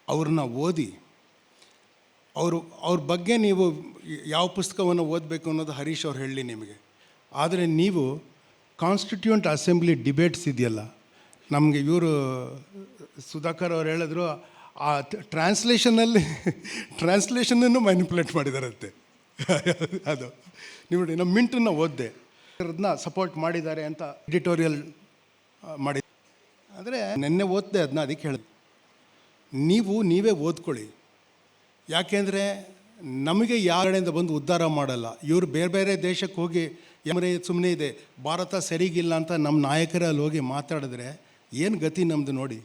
ಅವ್ರನ್ನ ಓದಿ. ಅವ್ರ ಬಗ್ಗೆ ನೀವು ಯಾವ ಪುಸ್ತಕವನ್ನು ಓದಬೇಕು ಅನ್ನೋದು ಹರೀಶ್ ಅವ್ರು ಹೇಳಲಿ ನಿಮಗೆ. ಆದರೆ ನೀವು ಕಾನ್ಸ್ಟಿಟ್ಯೂಂಟ್ ಅಸೆಂಬ್ಲಿ ಡಿಬೇಟ್ಸ್ ಇದೆಯಲ್ಲ, ನಮಗೆ ಇವರು ಸುಧಾಕರ್ ಅವ್ರು ಹೇಳಿದ್ರು, ಆ ಟ್ರಾನ್ಸ್ಲೇಷನನ್ನು ಮ್ಯಾನಿಪುಲೇಟ್ ಮಾಡಿದಾರಂತೆ. ಅದು ನೀವು ನೋಡಿ, ನಮ್ಮ ಮಿಂಟನ್ನು ಓದಿದೆ, ಅದನ್ನ ಸಪೋರ್ಟ್ ಮಾಡಿದ್ದಾರೆ ಅಂತ ಎಡಿಟೋರಿಯಲ್ ಮಾಡಿ. ಅಂದರೆ ನೆನ್ನೆ ಓದಿದೆ ಅದನ್ನ, ಅದಕ್ಕೆ ಹೇಳಿದೆ. ನೀವೇ ಓದ್ಕೊಳ್ಳಿ. ಯಾಕೆಂದರೆ ನಮಗೆ ಯಾರಿಂದ ಬಂದು ಉದ್ಧಾರ ಮಾಡಲ್ಲ. ಇವರು ಬೇರೆ ಬೇರೆ ದೇಶಕ್ಕೆ ಹೋಗಿ ಸುಮ್ಮನೆ ಇದೆ, ಭಾರತ ಸರಿಗಿಲ್ಲ ಅಂತ ನಮ್ಮ ನಾಯಕರಲ್ಲಿ ಹೋಗಿ ಮಾತಾಡಿದ್ರೆ ಏನು ಗತಿ ನಮ್ಮದು ನೋಡಿ.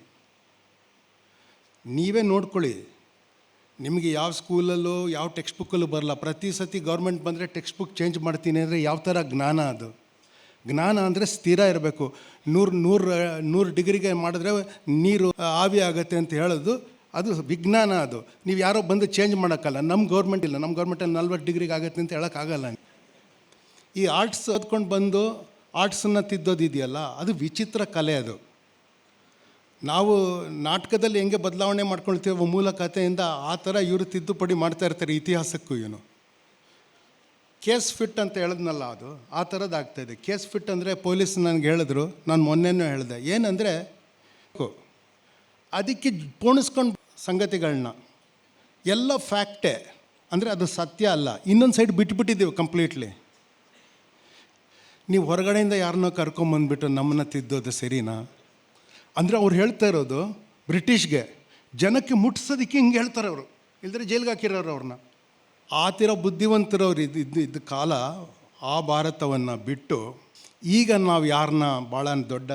ನೀವೇ ನೋಡ್ಕೊಳ್ಳಿ. ನಿಮಗೆ ಯಾವ ಸ್ಕೂಲಲ್ಲೂ ಯಾವ ಟೆಕ್ಸ್ಟ್ ಬುಕ್ಕಲ್ಲೂ ಬರಲ್ಲ. ಪ್ರತಿ ಸತಿ ಗೌರ್ಮೆಂಟ್ ಬಂದರೆ ಟೆಕ್ಸ್ಟ್ ಬುಕ್ ಚೇಂಜ್ ಮಾಡ್ತೀನಿ ಅಂದರೆ ಯಾವ ಥರ ಜ್ಞಾನ ಅದು? ಜ್ಞಾನ ಅಂದರೆ ಸ್ಥಿರ ಇರಬೇಕು. 100 ಡಿಗ್ರಿಗೆ ಮಾಡಿದ್ರೆ ನೀರು ಆವಿ ಆಗುತ್ತೆ ಅಂತ ಹೇಳೋದು ಅದು ವಿಜ್ಞಾನ. ಅದು ನೀವು ಯಾರೋ ಬಂದು ಚೇಂಜ್ ಮಾಡೋಕ್ಕಲ್ಲ. ನಮ್ಮ ಗೌರ್ಮೆಂಟ್ ಇಲ್ಲ, ನಮ್ಮ ಗೌರ್ಮೆಂಟಲ್ಲಿ 40 ಡಿಗ್ರಿಗೆ ಆಗುತ್ತೆ ಅಂತ ಹೇಳೋಕ್ಕಾಗಲ್ಲ. ಈ ಆರ್ಟ್ಸ್ ಓದ್ಕೊಂಡು ಬಂದು ಆರ್ಟ್ಸನ್ನು ತಿದ್ದೋದಿದೆಯಲ್ಲ, ಅದು ವಿಚಿತ್ರ ಕಲೆ. ಅದು ನಾವು ನಾಟಕದಲ್ಲಿ ಹೆಂಗೆ ಬದಲಾವಣೆ ಮಾಡ್ಕೊಳ್ತೀವೋ ಮೂಲ ಕಥೆಯಿಂದ, ಆ ಥರ ಇವರು ತಿದ್ದುಪಡಿ ಮಾಡ್ತಾ ಇರ್ತಾರೆ ಇತಿಹಾಸಕ್ಕೂ. ಏನು ಕೇಸ್ ಫಿಟ್ ಅಂತ ಹೇಳಿದ್ನಲ್ಲ, ಅದು ಆ ಥರದ್ದು ಆಗ್ತಾಯಿದೆ. ಕೇಸ್ ಫಿಟ್ ಅಂದರೆ ಪೊಲೀಸ್ ನನಗೆ ಹೇಳಿದ್ರು, ನಾನು ಮೊನ್ನೆನೂ ಹೇಳಿದೆ. ಏನಂದರೆ ಅದಕ್ಕೆ ಪೋಣಿಸ್ಕೊಂಡು ಸಂಗತಿಗಳನ್ನ ಎಲ್ಲ ಫ್ಯಾಕ್ಟೇ ಅಂದರೆ ಅದು ಸತ್ಯ ಅಲ್ಲ. ಇನ್ನೊಂದು ಸೈಡ್ ಬಿಟ್ಬಿಟ್ಟಿದ್ದೀವಿ ಕಂಪ್ಲೀಟ್ಲಿ. ನೀವು ಹೊರಗಡೆಯಿಂದ ಯಾರನ್ನೋ ಕರ್ಕೊಂಬಂದ್ಬಿಟ್ಟು ನಮ್ಮನ್ನು ತಿದ್ದೋದು ಸರಿನಾ? ಅಂದರೆ ಅವ್ರು ಹೇಳ್ತಾ ಇರೋದು ಬ್ರಿಟಿಷ್ಗೆ ಜನಕ್ಕೆ ಮುಟ್ಸೋದಕ್ಕೆ ಹಿಂಗೆ ಹೇಳ್ತಾರೆ ಅವರು, ಇಲ್ಲದ್ರೆ ಜೈಲಿಗೆ ಹಾಕಿರೋರು ಅವ್ರನ್ನ. ಆ ಥರ ಬುದ್ಧಿವಂತರವ್ರು ಇದ್ದ ಕಾಲ ಆ ಭಾರತವನ್ನು ಬಿಟ್ಟು ಈಗ ನಾವು ಯಾರನ್ನ ಭಾಳ ದೊಡ್ಡ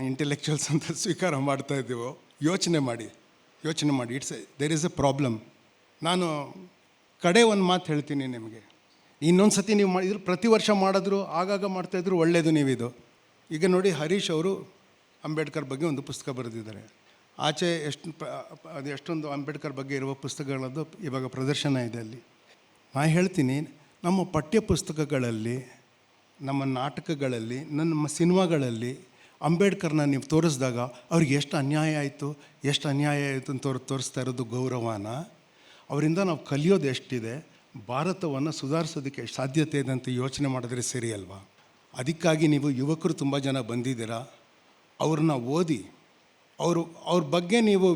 ಇಂಟೆಲೆಕ್ಚುವಲ್ಸ್ ಅಂತ ಸ್ವೀಕಾರ ಮಾಡ್ತಾ ಇದ್ದೀವೋ ಯೋಚನೆ ಮಾಡಿ. There is a problem. ನಾನು ಕಡೆ ಒಂದು ಮಾತು ಹೇಳ್ತೀನಿ ನಿಮಗೆ. ಇನ್ನೊಂದು ಸತಿ ನೀವು ಮಾಡಿದ್ರು, ಪ್ರತಿ ವರ್ಷ ಮಾಡಿದ್ರು, ಆಗಾಗ ಮಾಡ್ತಾಯಿದ್ರು ಒಳ್ಳೆಯದು. ನೀವಿದು ಈಗ ನೋಡಿ, ಹರೀಶ್ ಅವರು ಅಂಬೇಡ್ಕರ್ ಬಗ್ಗೆ ಒಂದು ಪುಸ್ತಕ ಬರೆದಿದ್ದಾರೆ. ಆಚೆ ಎಷ್ಟೊಂದು ಅಂಬೇಡ್ಕರ್ ಬಗ್ಗೆ ಇರುವ ಪುಸ್ತಕಗಳದ್ದು ಇವಾಗ ಪ್ರದರ್ಶನ ಇದೆ ಅಲ್ಲಿ. ನಾನು ಹೇಳ್ತೀನಿ, ನಮ್ಮ ಪಠ್ಯ ಪುಸ್ತಕಗಳಲ್ಲಿ, ನಮ್ಮ ನಾಟಕಗಳಲ್ಲಿ, ನಮ್ಮ ಸಿನಿಮಾಗಳಲ್ಲಿ ಅಂಬೇಡ್ಕರ್ನ ನೀವು ತೋರಿಸಿದಾಗ ಅವ್ರಿಗೆ ಎಷ್ಟು ಅನ್ಯಾಯ ಆಯಿತು ಅಂತ ತೋರಿಸ್ತಾ ಇರೋದು ಗೌರವನ. ಅವರಿಂದ ನಾವು ಕಲಿಯೋದು ಎಷ್ಟಿದೆ, ಭಾರತವನ್ನು ಸುಧಾರಿಸೋದಕ್ಕೆ ಸಾಧ್ಯತೆ ಇದೆ ಅಂತ ಯೋಚನೆ ಮಾಡಿದ್ರೆ ಸರಿ ಅಲ್ವಾ? ಅದಕ್ಕಾಗಿ ನೀವು ಯುವಕರು ತುಂಬ ಜನ ಬಂದಿದ್ದೀರಾ, ಅವ್ರನ್ನ ಓದಿ. ಅವ್ರ ಬಗ್ಗೆ ನೀವು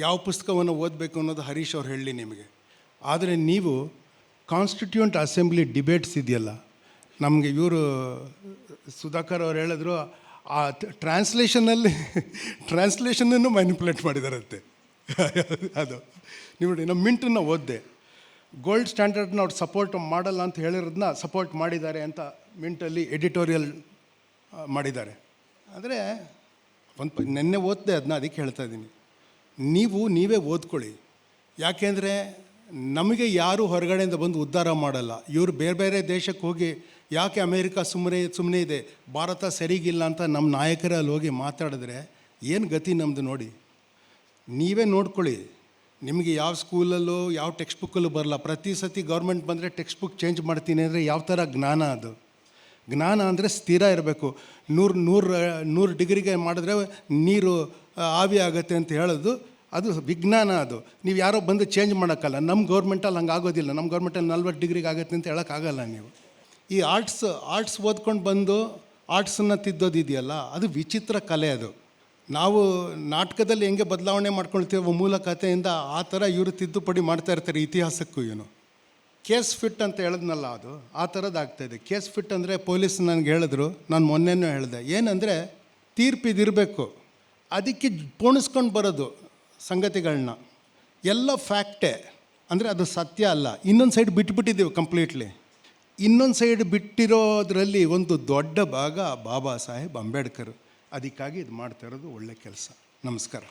ಯಾವ ಪುಸ್ತಕವನ್ನು ಓದಬೇಕು ಅನ್ನೋದು ಹರೀಶ್ ಅವ್ರು ಹೇಳಲಿ ನಿಮಗೆ. ಆದರೆ ನೀವು ಕಾನ್ಸ್ಟಿಟ್ಯೂಂಟ್ ಅಸೆಂಬ್ಲಿ ಡಿಬೇಟ್ಸ್ ಇದೆಯಲ್ಲ, ನಮಗೆ ಇವರು ಸುಧಾಕರ್ ಅವ್ರು ಹೇಳಿದ್ರು, ಆ ಟ್ರಾನ್ಸ್ಲೇಷನನ್ನು ಮ್ಯಾನಿಪುಲೇಟ್ ಮಾಡಿದಾರಂತೆ. ಅದು ನೀವು ನೋಡಿ, ನಮ್ಮ ಮಿಂಟನ್ನು ಓದಿದೆ. ಗೋಲ್ಡ್ ಸ್ಟ್ಯಾಂಡರ್ಡ್ನ ಅವ್ರು ಸಪೋರ್ಟ್ ಮಾಡಲ್ಲ ಅಂತ ಹೇಳಿರೋದನ್ನ ಸಪೋರ್ಟ್ ಮಾಡಿದ್ದಾರೆ ಅಂತ ಮಿಂಟಲ್ಲಿ ಎಡಿಟೋರಿಯಲ್ ಮಾಡಿದ್ದಾರೆ. ಆದರೆ ನೆನ್ನೆ ಓದಿದೆ ಅದನ್ನ, ಅದಕ್ಕೆ ಹೇಳ್ತಾ ಇದ್ದೀನಿ. ನೀವೇ ಓದ್ಕೊಳ್ಳಿ. ಯಾಕೆಂದರೆ ನಮಗೆ ಯಾರೂ ಹೊರಗಡೆಯಿಂದ ಬಂದು ಉದ್ಧಾರ ಮಾಡಲ್ಲ. ಇವರು ಬೇರೆ ಬೇರೆ ದೇಶಕ್ಕೆ ಹೋಗಿ ಯಾಕೆ ಅಮೇರಿಕಾ ಸುಮ್ಮನೆ ಇದೆ, ಭಾರತ ಸರಿಗಿಲ್ಲ ಅಂತ ನಮ್ಮ ನಾಯಕರಲ್ಲಿ ಹೋಗಿ ಮಾತಾಡಿದ್ರೆ ಏನು ಗತಿ ನಮ್ಮದು ನೋಡಿ. ನೀವೇ ನೋಡ್ಕೊಳ್ಳಿ. ನಿಮಗೆ ಯಾವ ಸ್ಕೂಲಲ್ಲೂ ಯಾವ ಟೆಕ್ಸ್ಟ್ ಬುಕ್ಕಲ್ಲೂ ಬರಲ್ಲ. ಪ್ರತಿ ಸತಿ ಗೌರ್ಮೆಂಟ್ ಬಂದರೆ ಟೆಕ್ಸ್ಟ್ ಬುಕ್ ಚೇಂಜ್ ಮಾಡ್ತೀನಿ ಅಂದರೆ ಯಾವ ಥರ ಜ್ಞಾನ ಅದು? ಜ್ಞಾನ ಅಂದರೆ ಸ್ಥಿರ ಇರಬೇಕು. 100 ಡಿಗ್ರಿಗೆ ಮಾಡಿದ್ರೆ ನೀರು ಆವಿ ಆಗುತ್ತೆ ಅಂತ ಹೇಳೋದು ಅದು ವಿಜ್ಞಾನ. ಅದು ನೀವು ಯಾರೋ ಬಂದು ಚೇಂಜ್ ಮಾಡೋಕ್ಕಲ್ಲ. ನಮ್ಮ ಗೌರ್ಮೆಂಟಲ್ಲಿ ಹಂಗೆ ಆಗೋದಿಲ್ಲ. ನಮ್ಮ ಗೌರ್ಮೆಂಟಲ್ಲಿ 40 ಡಿಗ್ರಿಗೆ ಆಗುತ್ತೆ ಅಂತ ಹೇಳೋಕ್ಕಾಗಲ್ಲ. ನೀವು ಈ ಆರ್ಟ್ಸ್ ಓದ್ಕೊಂಡು ಬಂದು ಆರ್ಟ್ಸನ್ನು ತಿದ್ದೋದಿದೆಯಲ್ಲ, ಅದು ವಿಚಿತ್ರ ಕಲೆ. ಅದು ನಾವು ನಾಟಕದಲ್ಲಿ ಹೆಂಗೆ ಬದಲಾವಣೆ ಮಾಡ್ಕೊಳ್ತೀವೋ ಮೂಲ ಕಥೆಯಿಂದ, ಆ ಥರ ಇವರು ತಿದ್ದುಪಡಿ ಮಾಡ್ತಾ ಇರ್ತಾರೆ ಇತಿಹಾಸಕ್ಕೂ. ಏನು ಕೇಸ್ ಫಿಟ್ ಅಂತ ಹೇಳಿದ್ನಲ್ಲ, ಅದು ಆ ಥರದ್ದು ಆಗ್ತಾಯಿದೆ. ಕೇಸ್ ಫಿಟ್ ಅಂದರೆ ಪೊಲೀಸ್ ನನಗೆ ಹೇಳಿದ್ರು, ನಾನು ಮೊನ್ನೆನೂ ಹೇಳಿದೆ, ಏನಂದರೆ ತೀರ್ಪಿದಿರಬೇಕು, ಅದಕ್ಕೆ ಪೋಣಿಸ್ಕೊಂಡು ಬರೋದು ಸಂಗತಿಗಳನ್ನ, ಎಲ್ಲ ಫ್ಯಾಕ್ಟೇ, ಅಂದರೆ ಅದು ಸತ್ಯ ಅಲ್ಲ. ಇನ್ನೊಂದು ಸೈಡ್ ಬಿಟ್ಬಿಟ್ಟಿದ್ದೀವಿ ಕಂಪ್ಲೀಟ್ಲಿ. ಇನ್ನೊಂದು ಸೈಡ್ ಬಿಟ್ಟಿರೋದ್ರಲ್ಲಿ ಒಂದು ದೊಡ್ಡ ಭಾಗ ಬಾಬಾ ಸಾಹೇಬ್ ಅಂಬೇಡ್ಕರ್. ಅದಕ್ಕಾಗಿ ಇದು ಮಾಡ್ತಾ ಇರೋದು ಒಳ್ಳೆ ಕೆಲಸ. ನಮಸ್ಕಾರ.